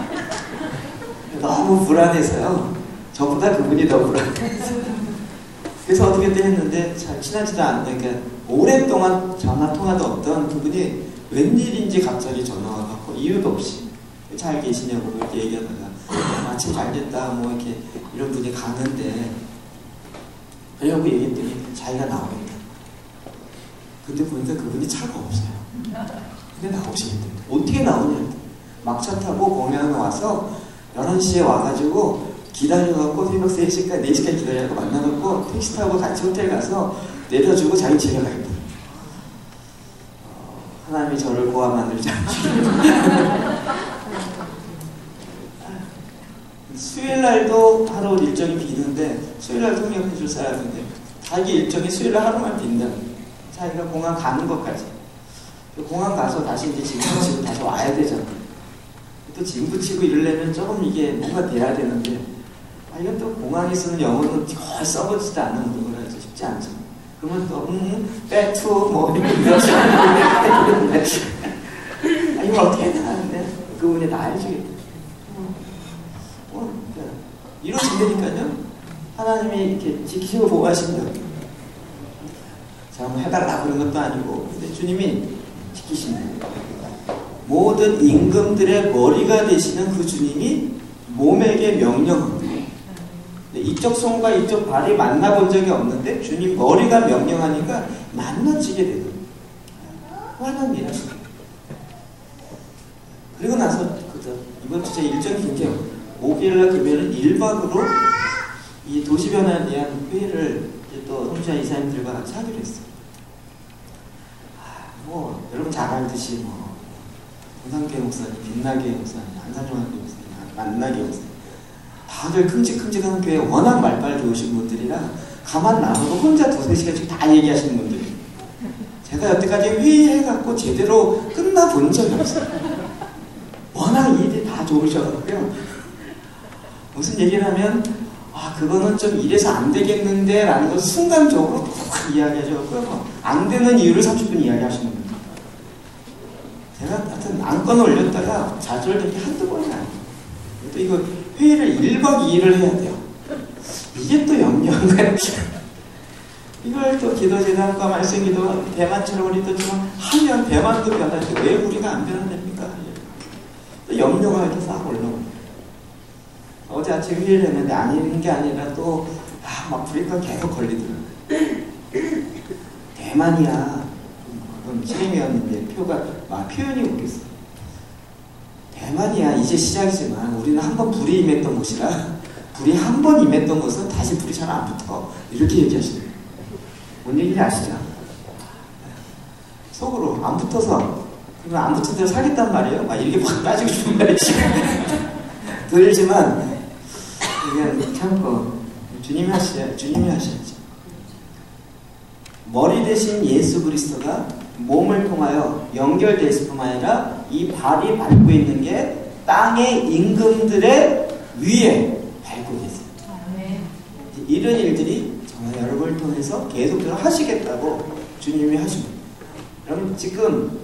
너무 불안해서요. 저보다 그분이 더 불안해서. 그래서 어떻게 했는데 잘 친하지도 않는 그러니까 오랫동안 전화통화도 없던 그분이 웬일인지 갑자기 전화가 왔고 이유도 없이 잘 계시냐고 이렇게 얘기하다가 마침 잘 됐다 뭐 이렇게 이런 분이 가는데 그러고 얘기했더니 자기가 나오겠다. 근데 보니까 그분이 차가 없어요. 근데 나오시겠다. 어떻게 나오냐. 막차 타고 공항에 와서 11시에 와가지고 기다려갖고 새벽 3시까지 4시까지 기다려갖고 만나갖고 택시 타고 같이 호텔 가서 내려주고 자기 집에 가겠다. 하나님이 저를 고아 만들지 않으시고 수요일날도 하루 일정이 비는데 수요일날 통역해 줄 사람인데 자기 일정이 수요일날 하루만 빈다. 자기가 공항 가는 것까지 공항 가서 다시 이제 짐 붙이고 다시 와야 되잖아. 또 짐 붙이고 이러려면 조금 이게 뭔가 돼야 되는데 이건 또 공항에 쓰는 영어는 거의 써보지도 않는 문구라 해서 쉽지 않죠. 그러면 또 back to 뭐 이렇게 이거 어떻게 해야 되나는데 그분이 다 해주겠다. 이루어진다니까요. 하나님이 이렇게 지키시고 보호하신다. 자, 뭐 해달라고 그런 것도 아니고 근데 주님이 지키신다. 모든 임금들의 머리가 되시는 그 주님이 몸에게 명령합니다. 이쪽 손과 이쪽 발이 만나본 적이 없는데 주님 머리가 명령하니까 만나지게 되는 하나님 일하십니다. 그리고 나서 이번 주 제 일정이 굉장히 목요일날 금요일은 1박으로 이 도시변화에 대한 회의를 또 성주와 이사님들과 같이 하기로 했어요. 뭐 여러분 잘 알듯이 뭐 동산교회 목사님, 빛나게 목사님, 안산중학교 목사님, 만나게 목사님 다들 큼직큼직한 교회 워낙 말빨 좋으신 분들이라 가만 놔둬도 혼자 2-3시간씩 다 얘기하시는 분들이 제가 여태까지 회의해갖고 제대로 끝나본 적이 없어요. 워낙 일이 다 좋으셔가지고요. 무슨 얘기를 하면 그거는 좀 이래서 안 되겠는데 라는 걸 순간적으로 확 이야기하셔서 안 되는 이유를 30분 이야기하시는 거예요. 제가 하여튼 안건을 올렸다가 좌절된 게 한두 번이 아니에요. 또 이거 회의를 1박 2일을 해야 돼요. 이게 이게 또 염려인가요? 이걸 또 기도 제단과 말씀 기도 대만처럼 우리도 좀 하면 대만도 변하는데 왜 우리가 안 변화됩니까? 또 염려가 이렇게 싹 올라옵니다. 어제 아침 회의를 했는데 아닌 게 아니라 또 막 브레이크가 계속 걸리더라고요. 대만이야. 그건 실행이었는데 표현이 웃겼어. 대만이야. 이제 시작이지만 우리는 한번 불이 임했던 곳이라 불이 한 번 임했던 곳은 다시 불이 잘 안 붙어. 이렇게 얘기하시네요. 뭔 얘기인지 아시죠? 속으로 안 붙어서 그러면 안 붙은 대로 살겠단 말이에요. 막 이렇게 막 따지고 싶은 말이지. 들지만 그냥 참고 주님이 하셔야죠. 머리 대신 예수 그리스도가 몸을 통하여 연결되어 있을 뿐만 아니라 이 발이 밟고 있는 게 땅의 임금들의 위에 밟고 계세요. 이런 일들이 정말 여러분을 통해서 계속적으로 하시겠다고 주님이 하십니다. 여러분 지금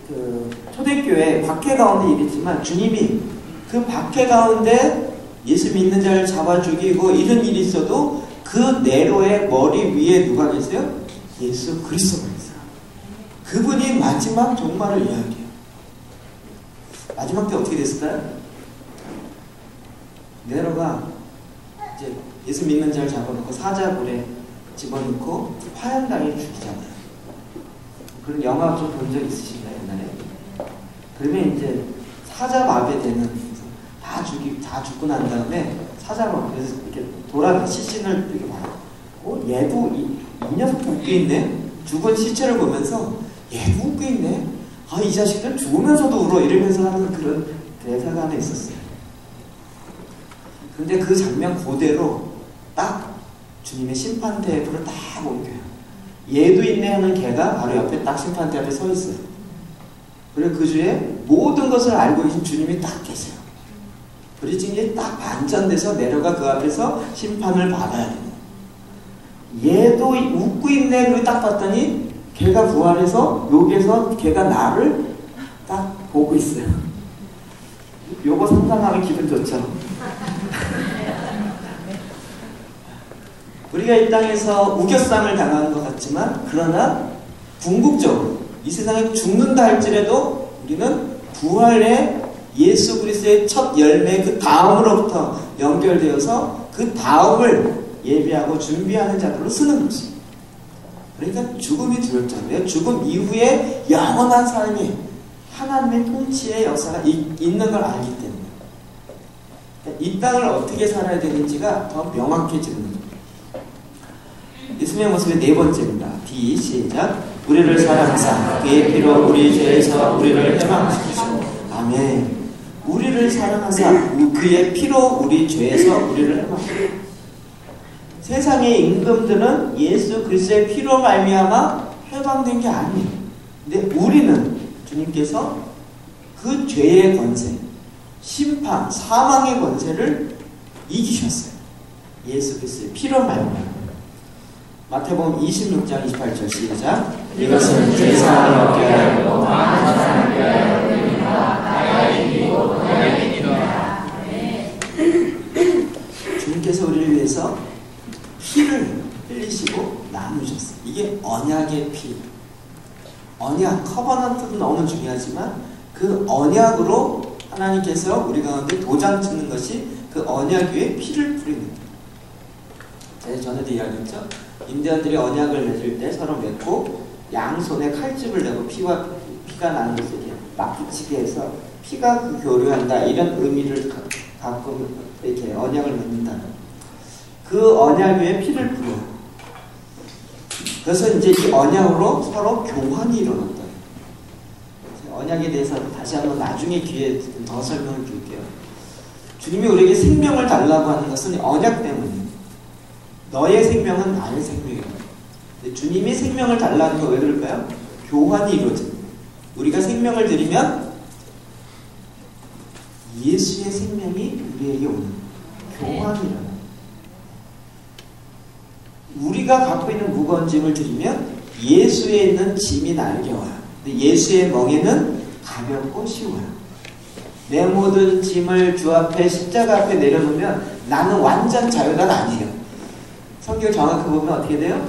그 초대교회 박해 가운데 일이지만 주님이 그 박해 가운데 예수 믿는 자를 잡아 죽이고 이런 일이 있어도 그 네로의 머리 위에 누가 계세요? 예수 그리스도가 있어요. 그분이 마지막 종말을 이야기해요. 마지막 때 어떻게 됐을까요? 네로가 이제 예수 믿는 자를 잡아놓고 사자굴에 집어넣고 화양당에 죽이잖아요. 그런 영화 좀 본 적 있으신가요, 옛날에? 그러면 이제 사자마배 되는 다 죽고 난 다음에 사자마배 그래서 이렇게 돌아가 시신을 이렇게 봐요. 얘도 이 녀석도 웃고 있네. 죽은 시체를 보면서 얘도 웃고 있네. 이 자식들 죽으면서도 울어 이러면서 하는 그런 대사가 하나 있었어요. 근데 그 장면 그대로 딱 주님의 심판대 앞으로 딱 옮겨요. 얘도 있네 하는 걔가 바로 옆에 딱 심판대 앞에 서 있어요. 그리고 그 주에 모든 것을 알고 계신 주님이 딱 계세요. 그리고 이제 딱 반전돼서 내려가 그 앞에서 심판을 받아야 돼요. 얘도 웃고 있네. 그리고 딱 봤더니 걔가 부활해서 여기에서 걔가 나를 딱 보고 있어요. 요거 상상하면 기분 좋죠? 우리가 이 땅에서 우겨쌈을 당하는 것 같지만 그러나 궁극적으로 이 세상에 죽는다 할지라도 우리는 부활의 예수 그리스도의 첫 열매 그 다음으로부터 연결되어서 그 다음을 예비하고 준비하는 자들로 쓰는 것입니다. 그러니까 죽음이 두렵잖아요. 죽음 이후에 영원한 삶이 하나님의 통치의 역사가 있는 걸 알기 때문에 이 땅을 어떻게 살아야 되는지가 더 명확해지는 거죠. 예수님의 모습의 네 번째입니다. D 시작. 우리를 사랑하사 그의 피로 우리 죄에서 우리를 해방시키시고 아멘. 우리를 사랑하사 그의 피로 우리 죄에서 우리를 해방시키시고 세상의 임금들은 예수 그리스도의 피로 말미암아 해방된 게 아니에요. 근데 우리는 주님께서 그 죄의 권세, 심판, 사망의 권세를 이기셨어요. 예수 그리스도의 피로 말미암아. 마태복음 26장 28절 시작. 이것은 제사함을 얻게 하려고 많은 사람을 위하여 드립니다. 나의 이기고 너의 이기라. 주님께서 우리를 위해서 피를 흘리시고 나누셨어요. 이게 언약의 피. 언약, 커버넌트도 너무 중요하지만 그 언약으로 하나님께서 우리 가운데 도장 찍는 것이 그 언약 위에 피를 뿌리는 거예요. 제가 전에도 이야기했죠. 인디언들이 언약을 맺을 때 서로 맺고 양손에 칼집을 내고 피가 나는 것을 막 붙이게 해서 피가 그 교류한다 이런 의미를 갖고 이렇게 언약을 맺는다. 그 언약 위에 피를 뿌려요. 그래서 이제 이 언약으로 서로 교환이 일어났다. 언약에 대해서 다시 한번 나중에 기회에 더 설명을 드릴게요. 주님이 우리에게 생명을 달라고 하는 것은 언약 때문이에요. 너의 생명은 나의 생명이에요. 근데 주님이 생명을 달라는 거 왜 그럴까요? 교환이 이루어집니다. 우리가 생명을 드리면 예수의 생명이 우리에게 오는 교환이 일어나요. 우리가 갖고 있는 무거운 짐을 드리면 예수에 있는 짐이 나에게 와요. 근데 예수의 멍에는 가볍고 쉬워요. 내 모든 짐을 주 앞에 십자가 앞에 내려놓으면 나는 완전 자유는 아니에요. 성경 정확히 보면 어떻게 돼요?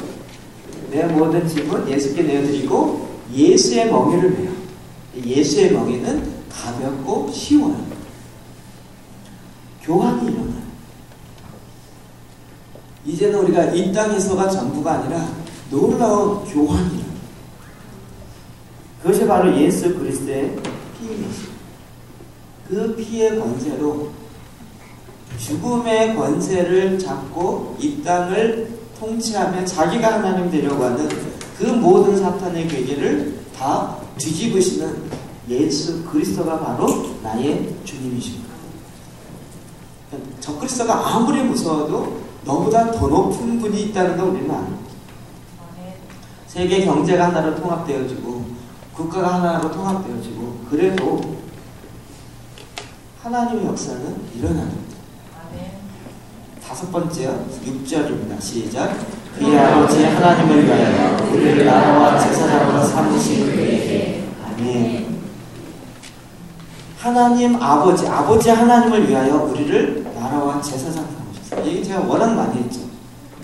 내 모든 짐은 예수께 내어드리고 예수의 멍에를 메요. 예수의 멍에는 가볍고 쉬워요. 교환이 일어나요. 이제는 우리가 이 땅에서가 전부가 아니라 놀라운 교환이 일어나요. 그것이 바로 예수 그리스도의 피입니다. 그 피의 권세로 죽음의 권세를 잡고 이 땅을 통치하며 자기가 하나님 되려고 하는 그 모든 사탄의 괴계를 다 뒤집으시는 예수 그리스도가 바로 나의 주님이십니다. 저 그리스도가 아무리 무서워도 너보다 더 높은 분이 있다는 걸 우리는 압니다. 세계 경제가 하나로 통합되어지고 국가가 하나로 통합되어지고 그래도 하나님의 역사는 일어납니다. 다섯 번째요. 6절입니다. 시작. 그의 아버지 하나님을 위하여 우리를 나라와 제사장으로 삼으신 그에게. 아멘. 하나님 아버지 하나님을 위하여 우리를 나라와 제사장 삼으셨어요. 이게 제가 워낙 많이 했죠.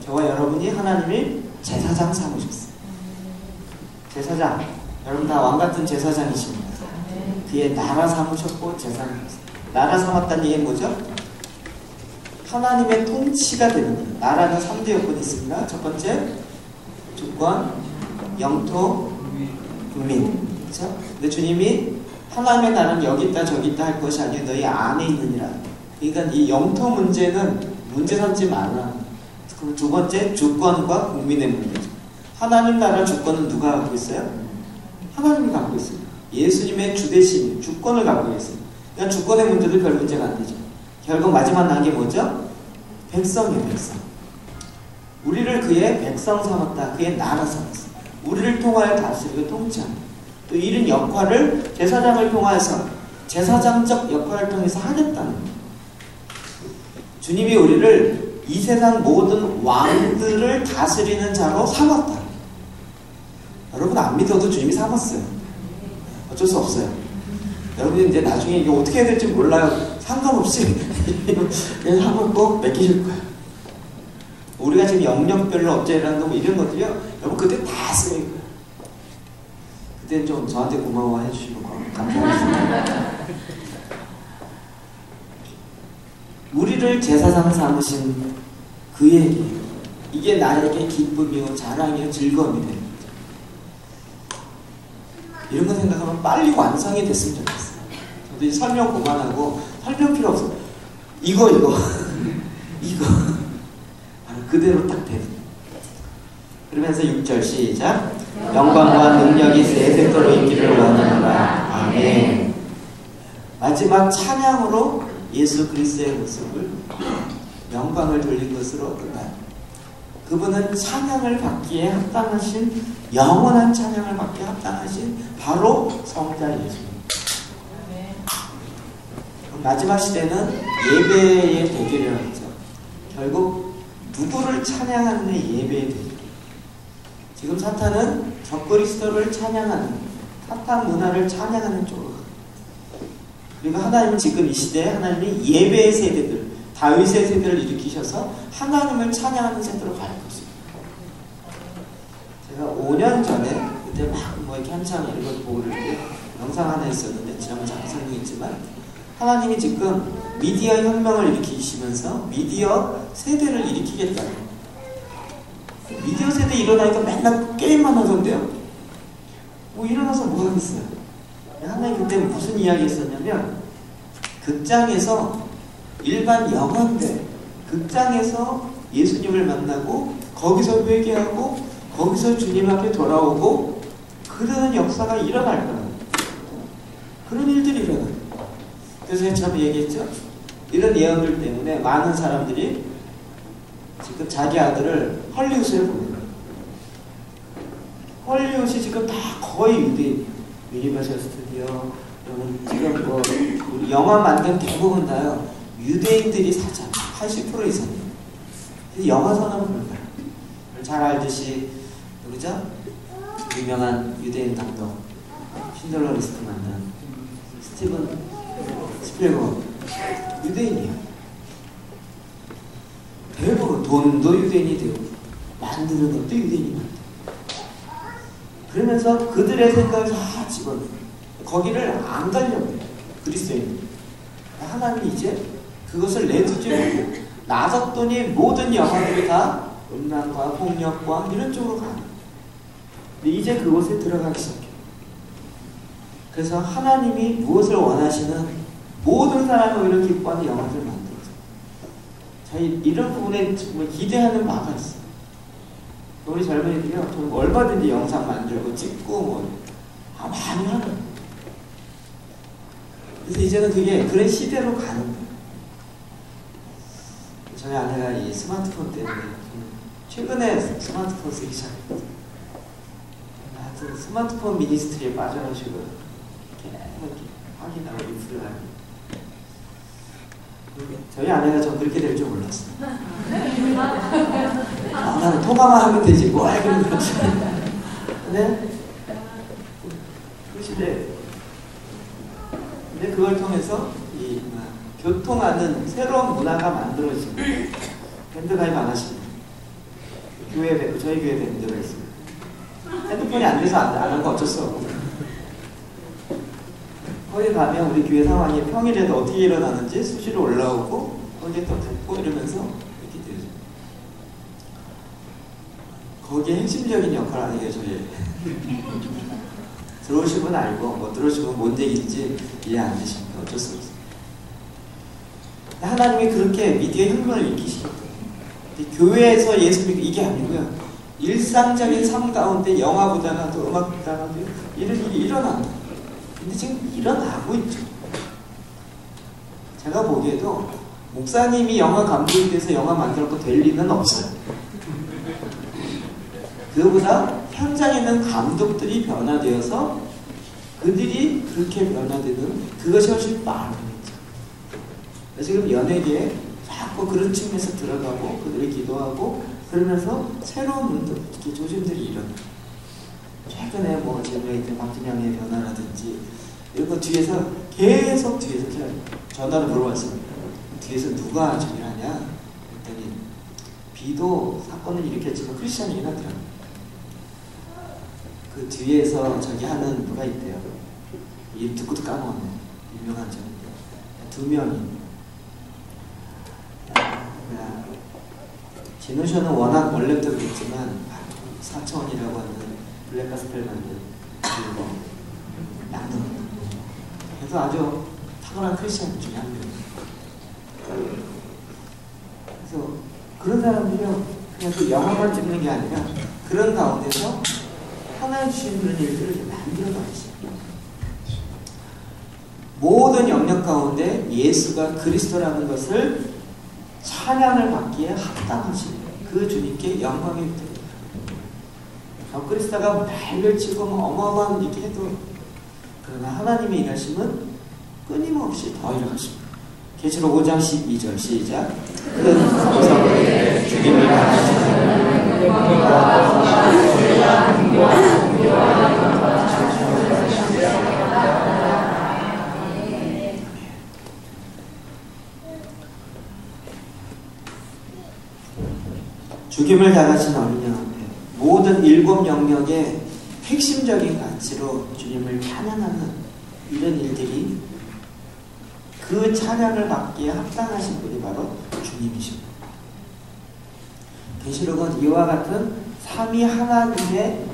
저와 여러분이 하나님이 제사장 삼으셨어요. 제사장. 여러분 다 왕같은 제사장이십니다. 그의 나라 삼으셨고 제사장이셨어요. 나라 삼았다는 얘기는 뭐죠? 하나님의 통치가 되는 거예요. 나라는 3대 요건이 있습니다. 첫 번째, 주권, 영토, 국민. 그렇죠? 근데 주님이 하나님의 나라는 여기 있다 저기 있다 할 것이 아니라 너희 안에 있느니라. 그러니까 이 영토 문제는 문제 삼지 말라. 그럼 두 번째, 주권과 국민의 문제죠. 하나님 나라 주권은 누가 갖고 있어요? 하나님이 갖고 있어요. 예수님의 주대신 주권을 갖고 있어요. 그러니까 주권의 문제도 별 문제가 안 되죠. 결국 마지막 난 게 뭐죠? 백성이에요, 백성. 우리를 그의 백성 삼았다. 그의 나라 삼았어. 우리를 통하여 다스리고 통치합니다. 또 이런 역할을 제사장을 통해서 제사장적 역할을 통해서 하겠다는 거예요. 주님이 우리를 이 세상 모든 왕들을 다스리는 자로 삼았다. 여러분 안 믿어도 주님이 삼았어요. 어쩔 수 없어요. 여러분이 이제 나중에 이게 어떻게 해야 될지 몰라요. 상관없이 그냥 한번 꼭 맡기실 거예요. 우리가 지금 영역별로 어쩌라는 거 이런 것들이요. 여러분 그때 다 쓰일 거예요. 그때는 좀 저한테 고마워해 주시고 감사하겠습니다. 우리를 제사장 삼으신 그에게 이게 나에게 기쁨이요 자랑이요 즐거움이 됩니다. 이런 거 생각하면 빨리 완성이 됐으면 좋겠어요. 저도 이 설명 그만하고 설명 필요 없어. 이거 이거 그대로 딱 돼요. 그러면서 6절 시작. 영광과 능력이 세세토록 있기를 원하노라. 아멘. 마지막 찬양으로 예수 그리스도의 모습을 영광을 돌린 것으로 끝나요. 그분은 찬양을 받기에 합당하신 영원한 찬양을 받기에 합당하신 바로 성자 예수입니다. 마지막 시대는 예배의 대결이라고 하죠. 결국 누구를 찬양하는 예배의 대결. 지금 사탄은 적그리스도를 찬양하는 사탄 문화를 찬양하는 쪽으로 가요. 그리고 하나님은 지금 이 시대에 하나님이 예배의 세대들 다윗의 세대를 일으키셔서 하나님을 찬양하는 세대로 갈 것입니다. 제가 5년 전에 그때 막 뭐 이렇게 한창 이런 걸 보고 그럴 때 영상 하나 있었는데 지난번 잠깐 설명했지만 하나님이 지금 미디어 혁명을 일으키시면서 미디어 세대를 일으키겠다는 거예요. 미디어 세대 일어나니까 맨날 게임만 하던데요. 뭐 일어나서 뭐 하겠어요. 하나님 그때 무슨 이야기 했었냐면 극장에서 일반 영화인데 극장에서 예수님을 만나고 거기서 회개하고 거기서 주님 앞에 돌아오고 그러는 역사가 일어날 거예요. 그런 일들이 일어나요. 그래서 제가 처음에 얘기했죠. 이런 예언들 때문에 많은 사람들이 지금 자기 아들을 헐리우드에 보내요. 헐리우드이 지금 다 거의 유대인이에요. 유니버설 스튜디오 지금 뭐 우리 영화 만든 대부분 다요. 유대인들이 사자 80% 이상이에요. 영화사는 볼까요? 잘 알듯이 누구죠? 유명한 유대인 감독 신들러 리스트 만든 스티븐 스필버그 유대인이야. 대부분 돈도 유대인이 되고 만드는 것도 유대인이 만들고, 그러면서 그들의 생각을 다 집어넣어요. 거기를 안 가려고 해요. 그리스도인은. 하나님이 이제 그것을 내두지 않고 나섰더니 모든 영화들이 다 음란과 폭력과 이런 쪽으로 가는. 근데 이제 그곳에 들어가기 시작해요. 그래서 하나님이 무엇을 원하시는 모든 사람을 오히려 기뻐하는 영화들을 만들어서 저희 이런 부분에 정말 기대하는 바가 있어요. 우리 젊은이들이요, 좀 얼마든지 영상 만들고 찍고 뭐 많이 하는 거예요. 그래서 이제는 그게 그런 시대로 가는 거예요. 저희 아내가 이 스마트폰 때문에 최근에 스마트폰 쓰기 시작했거든요. 하여튼 스마트폰 미니스트리에 빠져가지고 이렇게 확인하고 리플을 하고. 저희 아내가 전 그렇게 될 줄 몰랐어요. 나는 통화만 하면 되지 뭐 하기는 그렇지. 근데 그 시대에 근데 그걸 통해서 이 교통하는 새로운 문화가 만들어지고 밴드 가입 안 하십니다. 교회 밴드, 저희 교회 밴드가 있습니다. 핸드폰이 안 돼서 안 한 거 어쩔 수 없고, 거기 가면 우리 교회 상황이 평일에도 어떻게 일어나는지 수시로 올라오고 거기에 또 듣고 이러면서 이렇게 되죠. 거기에 핵심적인 역할 아니에요, 저희. 들어오시면 알고 못 들어오시면 뭔 얘기인지 이해 안 되십니까? 어쩔 수 없어요. 하나님이 그렇게 미디어 혁명을 일으키시거든요. 교회에서 예수 믿고 이게 아니고요, 일상적인 삶 가운데 영화 보다가도 음악 보다가도 이런 일이 일어난다. 근데 지금 일어나고 있죠. 제가 보기에도 목사님이 영화 감독이 돼서 영화 만들었고 될 리는 없어요. 그거보다 현장에 있는 감독들이 변화되어서 그들이 그렇게 변화되는 그것이 훨씬 빠른 거죠. 지금 연예계에 자꾸 그런 측면에서 들어가고 그들이 기도하고 그러면서 새로운 문들, 이렇게 조짐들이 일어나요. 최근에 뭐 제명했던 박진영의 변화라든지 이런 거 뒤에서 계속 뒤에서 제가 전화로 물어봤습니다. 뒤에서 누가 저기를 하냐 했더니 비도 사건을 일으켰지만 크리스찬이긴 하더라고요. 그 뒤에서 저기 하는 누가 있대요. 이름 듣고도 까먹었네. 유명한 저인데 두 명이. 진우션은 워낙 원래부터 그랬지만 사천이라고 하는 블랙가스펠 만든 그리고 양동. 그래서 아주 탁월한 크리스찬 중에 한 명이에요. 그래서 그런 사람들이요, 그냥 그 영화만 찍는 게 아니라 그런 가운데서 하나님 주시는 일들을 만들어가시죠. 모든 영역 가운데 예수가 그리스도라는 것을 찬양을 받기에 합당하신 그 주님께 영광이 있도록. 그리스도가 발별치고 어마어마한 일을 해도 그러나 하나님의 일하심은 끊임없이 더 일하십니다. 계시록 5장 12절 시작. 큰 성소에 주님을 바라시는 죽임을 당하신 어린 양 앞에 모든 일곱 영역의 핵심적인 가치로 주님을 찬양하는 이런 일들이 그 찬양을 받기에 합당하신 분이 바로 주님이십니다. 계시록은 이와 같은 삼위 하나님의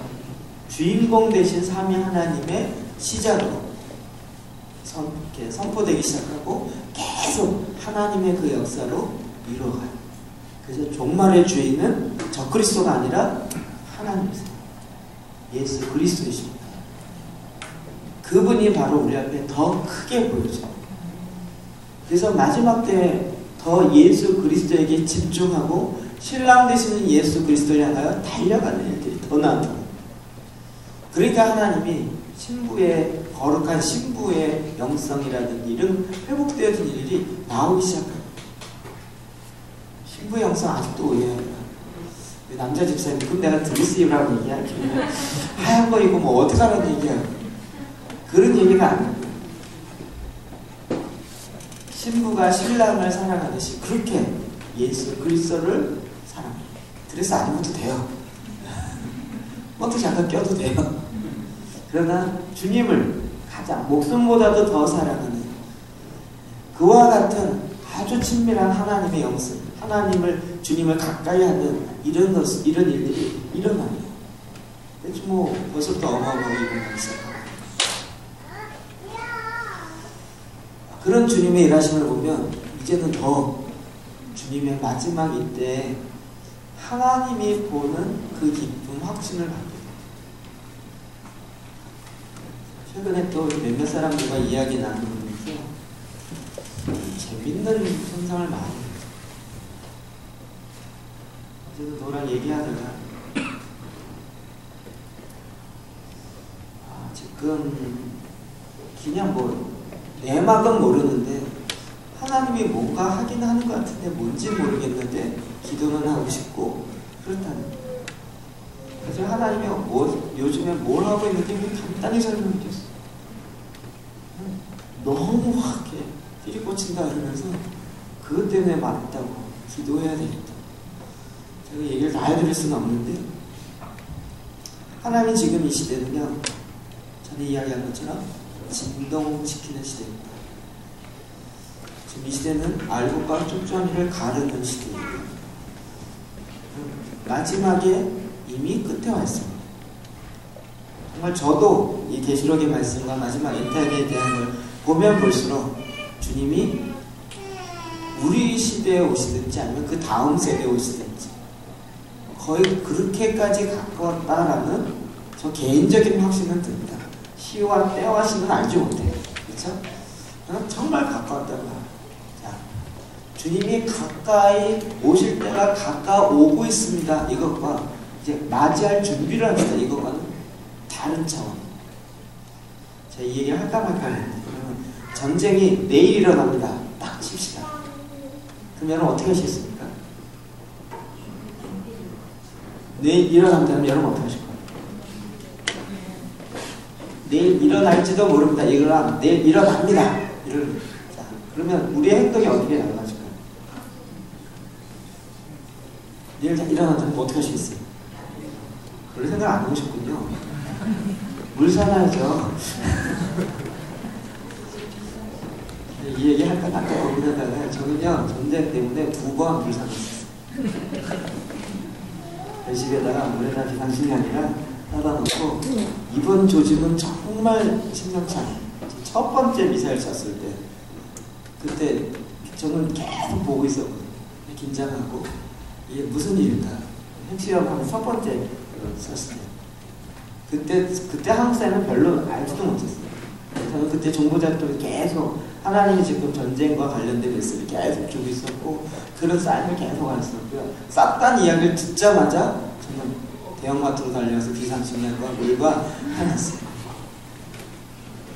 주인공 되신 삼위 하나님의 시작으로 선포되기 시작하고 계속 하나님의 그 역사로 이루어가요. 그래서 종말의 주인은 저 그리스도가 아니라 하나님이세요. 예수 그리스도이십니다. 그분이 바로 우리 앞에 더 크게 보여져요. 그래서 마지막 때에 더 예수 그리스도에게 집중하고 신랑 되시는 예수 그리스도를 향하여 달려가는 일들이 더 나타나요. 그러니까 하나님이 신부의 거룩한 신부의 영성이라든지 이런 회복되어진 일이 나오기 시작합니다. 신부 영성 아직도 오해해요. 남자 집사님, 그럼 내가 드레스 입으라고 얘기하지. 하얀 거 입고 뭐 어떡하라는 얘기야. 그런 얘기가 아니에요. 신부가 신랑을 사랑하듯이 그렇게 예수 그리스도를 사랑해요. 드레스 안 입어도 돼요. 멍도 잠깐 껴도 돼요. 그러나 주님을 가장 목숨보다도 더 사랑하는 그와 같은 아주 친밀한 하나님의 영성, 하나님을 주님을 가까이 하는 이런 일들이 일어나요. 뭐 벌써부터 어마어마하게 일어나기 시작합니다. 그런 주님의 일하심을 보면 이제는 더 주님의 마지막 이때 하나님이 보는 그 기쁨, 확신을 받게 됩니다. 최근에 또 몇몇 사람들과 이야기 나누면서 재밌는 현상을 많이 해요. 어제도 너랑 얘기하다가 지금 그냥 뭐 내막은 모르는데 하나님이 뭔가 하긴 하는 것 같은데 뭔지 모르겠는데 기도는 하고 싶고 그렇다는 거예요. 그래서 하나님이 요즘에 뭘 하고 있는지 간단히 설명해줬어요. 너무 확 띠리 꽂힌다 그러면서 그것 때문에 맞다고 기도해야 되겠다. 제가 얘기를 다 해드릴 수는 없는데 하나님이 지금 이 시대는요, 전에 이야기한 것처럼 진동지키는 시대입니다. 지금 이 시대는 알곡과 쫀쫀이를 가르는 시대입니다. 마지막에 이미 끝에 와 있습니다. 정말 저도 이 계시록의 말씀과 마지막 엔타임에 대한 걸 보면 볼수록 주님이 우리 시대에 오시든지 아니면 그 다음 세대에 오시든지 거의 그렇게까지 가까웠다라는 저 개인적인 확신은 듭니다. 시와 때와 시는 알지 못해요. 그렇죠? 정말 가까웠다고 봐요. 자, 주님이 가까이 오실 때가 가까오고 있습니다. 이것과 이제 맞이할 준비를 합니다. 이것과는 다른 차원. 제가 이 얘기를 할까 말까 했는데 그러면 전쟁이 내일 일어납니다. 딱 칩시다. 그럼 여러분 어떻게 하시겠습니까? 내일 일어난다면 여러분 어떻게 하실 거예요? 내일 일어날지도 모릅니다. 이거랑 내일 일어납니다. 자, 그러면 우리의 행동이 어떻게 달라질까요? 내일 일어난다면 어떻게 하시겠어요? 그런 생각 안 해보셨군요. 물 사놔야죠. 이 얘기 할까 아까 고민하다가 저는요 전쟁 때문에 2번 물 사놨어요. 집에다가 물에다 비상식이 아니라 따라 놓고 이번 조짐은 정말 심상치 않아요. 첫 번째 미사일 쐈을 때 그때 저는 계속 보고 있었거든요. 긴장하고 이게 무슨 일인가 핵실험 하면 첫 번째 쐈을 때 그때 한국 사람은 별로 알지도 못했어요. 저는 그때 정보자료를 계속 하나님이 지금 전쟁과 관련된 메시지를 계속 주고 있었고 그런 사인을 계속 안 했었고요. 쌌다는 이야기를 듣자마자 저는 대형마트로 달려서 비상식량과 물과 해놨어요.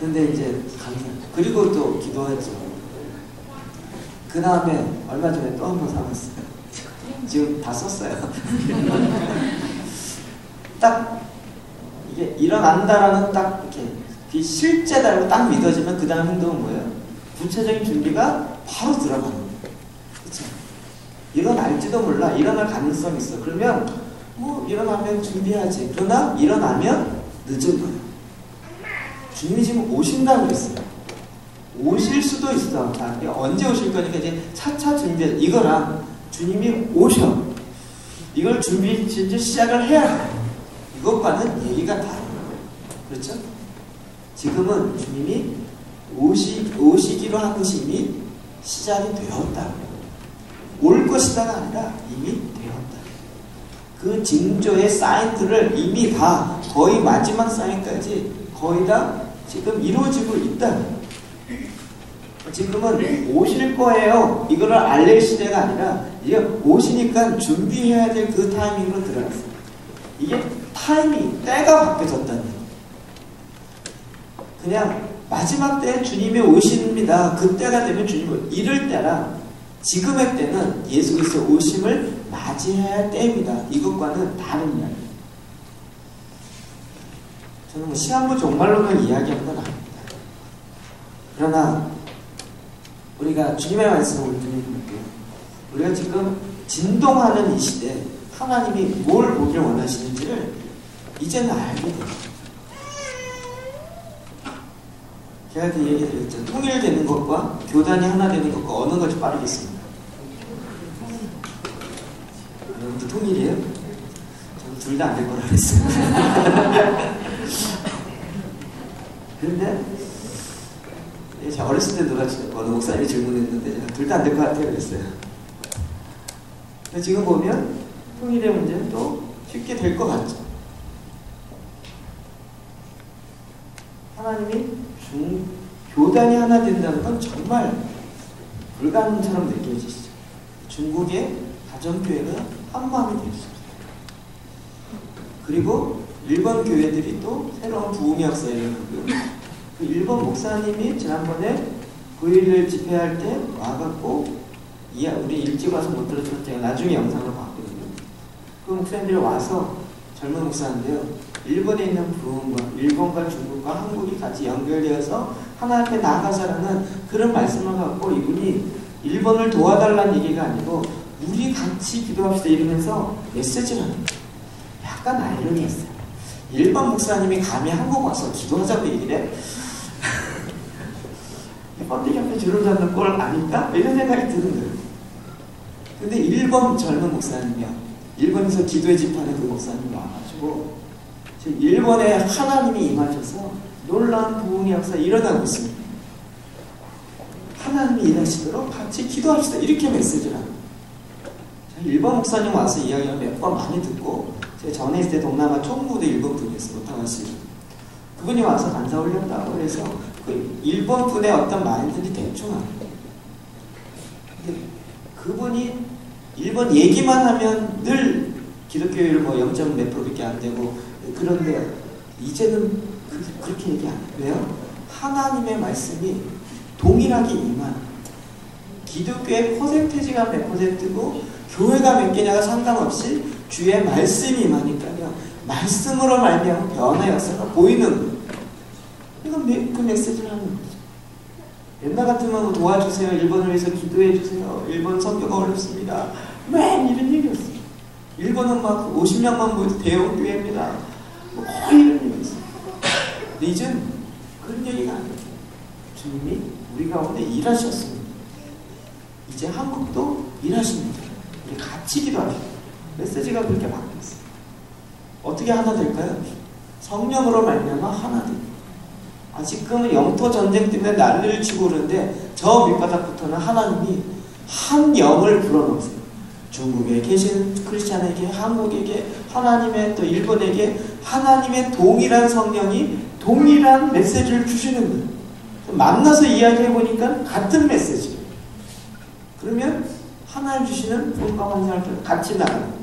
근데 이제 그리고 또 기도했죠. 그 다음에 얼마 전에 또 한 번 사왔어요. 지금 다 썼어요. 딱 이게 일어난다라는 딱 이렇게 실제다라고 딱 믿어지면 그 다음 행동은 뭐예요? 구체적인 준비가 바로 들어가는 거예요. 그렇죠? 일어날지도 몰라. 일어날 가능성이 있어. 그러면 뭐 일어나면 준비하지. 그러나 일어나면 늦은 거예요. 주님이 지금 오신다고 그랬어요. 오실 수도 있어. 자, 언제 오실 거니까 이제 차차 준비해. 이거랑 주님이 오셔. 이걸 준비 이제 시작을 해야 해요. 이것과는 얘기가 다른 거예요. 그렇죠? 지금은 주님이 오시기로 한 것이 이미 시작이 되었다. 올 것이다가 아니라 이미 되었다. 그 징조의 사인들을 이미 다 거의 마지막 사인까지 거의 다 지금 이루어지고 있다. 지금은 오실 거예요. 이거를 알릴 시대가 아니라 이제 오시니까 준비해야 될 그 타이밍으로 들어갔어요. 이게 타이밍, 때가 바뀌어졌다는 거예요. 그냥 마지막 때에 주님이 오십니다. 그때가 되면 주님을 이럴 때랑 지금의 때는 예수 그리스도 오심을 맞이해야 할 때입니다. 이것과는 다른 이야기입니다. 저는 뭐 시한부 종말론을 이야기하는 건 아닙니다. 그러나 우리가 주님의 말씀을 드려볼게요. 우리가 지금 진동하는 이 시대에 하나님이 뭘 보기를 원하시는지를 이제는 알게 돼요. 제가 그 얘기 드렸죠. 통일되는 것과 교단이 하나 되는 것과 어느 것이 빠르겠습니까? 여러분도 통일이에요? 저는 둘 다 안 될 거라 그랬어요. 그런데 제가 어렸을 때 누가 어느 목사님이 질문했는데 제가 둘 다 안 될 것 같아요 그랬어요. 근데 지금 보면 통일의 문제는 또 쉽게 될 것 같죠. 하나님이 교단이 하나 된다는 건 정말 불가능처럼 느껴지시죠. 중국의 가정교회가 한 마음이 될 수 있어요. 그리고 일본 교회들이 또 새로운 부흥의 역사를 일으키고요. 그 일본 목사님이 지난번에 9.11 집회할 때 와갖고 우리 일찍 와서 못 들었지만 제가 나중에 영상을 봤거든요. 그 목사님들이 와서 젊은 목사인데요. 일본에 있는 부흥과 일본과 중국과 한국이 같이 연결되어서 하나님 앞에 나아가자라는 그런 말씀을 갖고 이분이 일본을 도와달라는 얘기가 아니고 우리 같이 기도합시다 이러면서 메시지를 하는 거예요. 약간 아이러니했어요. 일본 목사님이 감히 한국 와서 기도하자고 얘기를 해? 번데기 앞에 주름 잡는 꼴 아닐까? 이런 생각이 드는 거예요. 근데 일본 젊은 목사님이요. 일본에서 기도의 집하는 그 목사님이 와가지고 일본에 하나님이 임하셔서 놀라운 부흥의 역사 일어나고 있습니다. 하나님이 일하시도록 같이 기도합시다. 이렇게 메시지를 합니다. 일본 목사님 와서 이야기를 몇 번 많이 듣고 제가 전에 있을 때 동남아 총무도 일본 분이었어요. 오타와시. 그분이 와서 간사 올렸다고 그래서 그 일본 분의 어떤 마인드들이 대충 합니다. 근데 그분이 일본 얘기만 하면 늘 기독교율 뭐 0. 몇 %밖에 안 되고 그런데 이제는 그렇게 얘기 안 해요. 왜요? 하나님의 말씀이 동일하게 임한 기독교의 퍼센테이지가 몇 %고 교회가 몇 개냐가 상관없이 주의 말씀이 임하니까요. 말씀으로 말미암아 변화의 역사가 보이는 거예요. 그러니까 그 메시지를 하는 거죠. 옛날 같으면 뭐 도와주세요. 일본을 위해서 기도해주세요. 일본 선교가 어렵습니다. 맨 이런 얘기였어요. 일본은 막 50명만 모여도 대형 교회입니다. 뭐 거의 이런 얘기였어요. 근데 이젠 그런 얘기가 아니에요. 주님이 우리 가운데 일하셨습니다. 이제 한국도 일하십니다. 우리 같이 기도합시다. 메시지가 그렇게 바뀌었어요. 어떻게 하나 될까요? 성령으로 말미암아 하나 됩니다. 지금은 영토 전쟁 때문에 난리를 치고 그러는데 저 밑바닥부터는 하나님이 한 영을 불어넣으세요. 중국에 계신 크리스찬에게, 한국에게, 하나님의 또 일본에게 하나님의 동일한 성령이 동일한 메시지를 주시는 거예요. 만나서 이야기해보니까 같은 메시지예요. 그러면 하나님 주시는 본과 환상을 같이 나가는 거예요.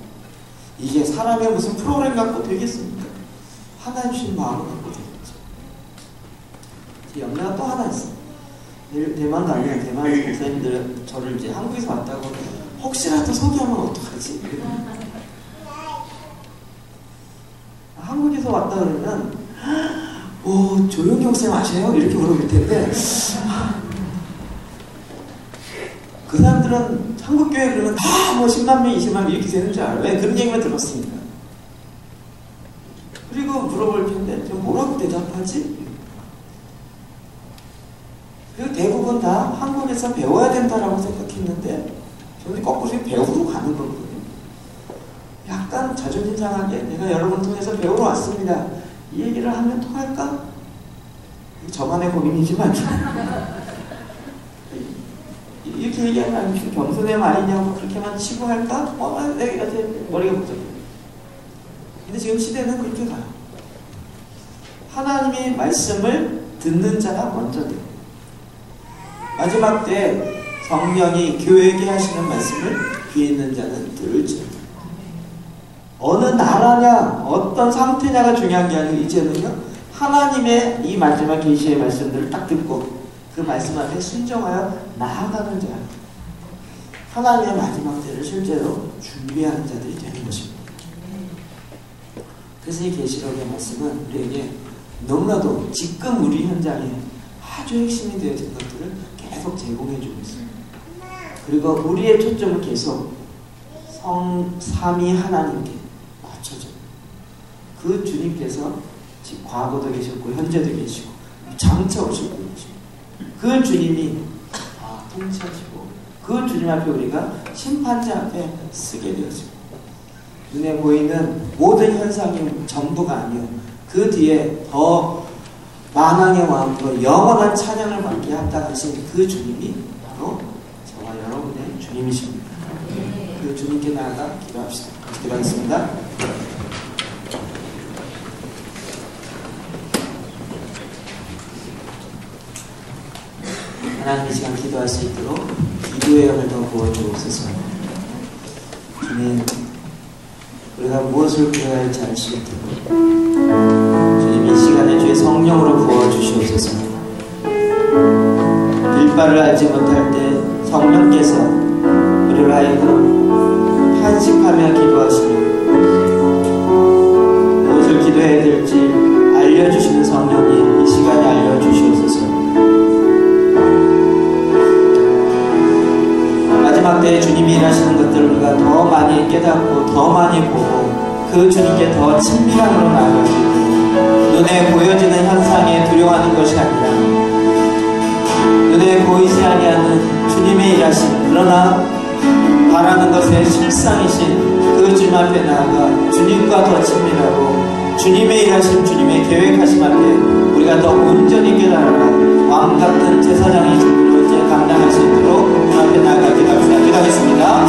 이게 사람의 무슨 프로그램 갖고 되겠습니까? 하나님 주신 마음을 갖고 되겠죠. 제 연례가 또 하나 있어요. 대만도 아니라 대만 목사님들은 저를 이제 한국에서 왔다고 혹시라도 소개하면 어떡하지? 한국에서 왔다 그러면 조용히 목사님 아세요? 이렇게 물어볼 텐데 그 사람들은 한국교회 그러면 다 뭐 10만 명, 20만 명 이렇게 되는 줄 알아요. 왜? 그런 얘기만 들었으니까. 그리고 물어볼 텐데 저 뭐라고 대답하지? 그리고 대부분 다 한국에서 배워야 된다라고 생각했는데 저는 거꾸로 배우러 가는 거거든요. 약간 자존심 상하게 내가 여러분 통해서 배우러 왔습니다. 이 얘기를 하면 통할까? 저만의 고민이지만 이렇게 얘기하면 겸손의 말이냐고 그렇게만 치고 할까? 내가 머리가 복잡해. 근데 지금 시대는 그렇게 가요. 하나님의 말씀을 듣는 자가 먼저 돼요. 마지막 때 성령이 교회에게 하시는 말씀을 귀에 있는 자는 들을지어다. 어느 나라냐 어떤 상태냐가 중요한 게 아니고 이제는요 하나님의 이 마지막 계시의 말씀들을 딱 듣고 그 말씀 앞에 순종하여 나아가는 자, 하나님의 마지막 때를 실제로 준비하는 자들이 되는 것입니다. 그래서 이 계시록의 말씀은 우리에게 너무나도 지금 우리 현장에 아주 핵심이 되어진 것들을 계속 계속 제공해주고 있어요. 그리고 우리의 초점은 계속 삼위 하나님께 맞춰져요. 그 주님께서 지금 과거도 계셨고 현재도 계시고 장차 오실 분이시고 그 주님이 통치하시고 그 주님 앞에 우리가 심판자 앞에 서게 되었습니다. 눈에 보이는 모든 현상이 전부가 아니요 그 뒤에 더 만왕의 왕으로 영원한 찬양을 받게 합당하신 그 주님이 바로 저와 여러분의 주님이십니다. 그 주님께 나아가 기도합시다. 기도하겠습니다. 하나님 이 시간 기도할 수 있도록 기도의 영을 더 부어주옵소서. 주님, 우리가 무엇을 구해야 할지 알 수 있도록 주님 이 시간에 주의 성령으로 부어주시옵소서. 일바를 알지 못할 때 성령께서 우리를 하여금 탄식하며 기도하시며 무엇을 기도해야 될지 알려주시는 성령이 이 시간에 알려주시옵소서. 마지막 때에 주님이 일하시는 것들을 우리가 더 많이 깨닫고 더 많이 보고 그 주님께 더 친밀함으로 나아갈 수 있도록 눈에 보여지는 현상에 두려워하는 것이 아니라 눈에 보이지 아니하는 주님의 일하심, 그러나 바라는 것의 실상이신 그 주님 앞에 나아가 주님과 더 친밀하고 주님의 일하심, 주님의 계획하심 앞에 우리가 더 온전히 깨달아 왕 같은 제사장의 직분을 이제 감당할 수 있도록 그 앞에 나아가기도 합시다. 기도하겠습니다.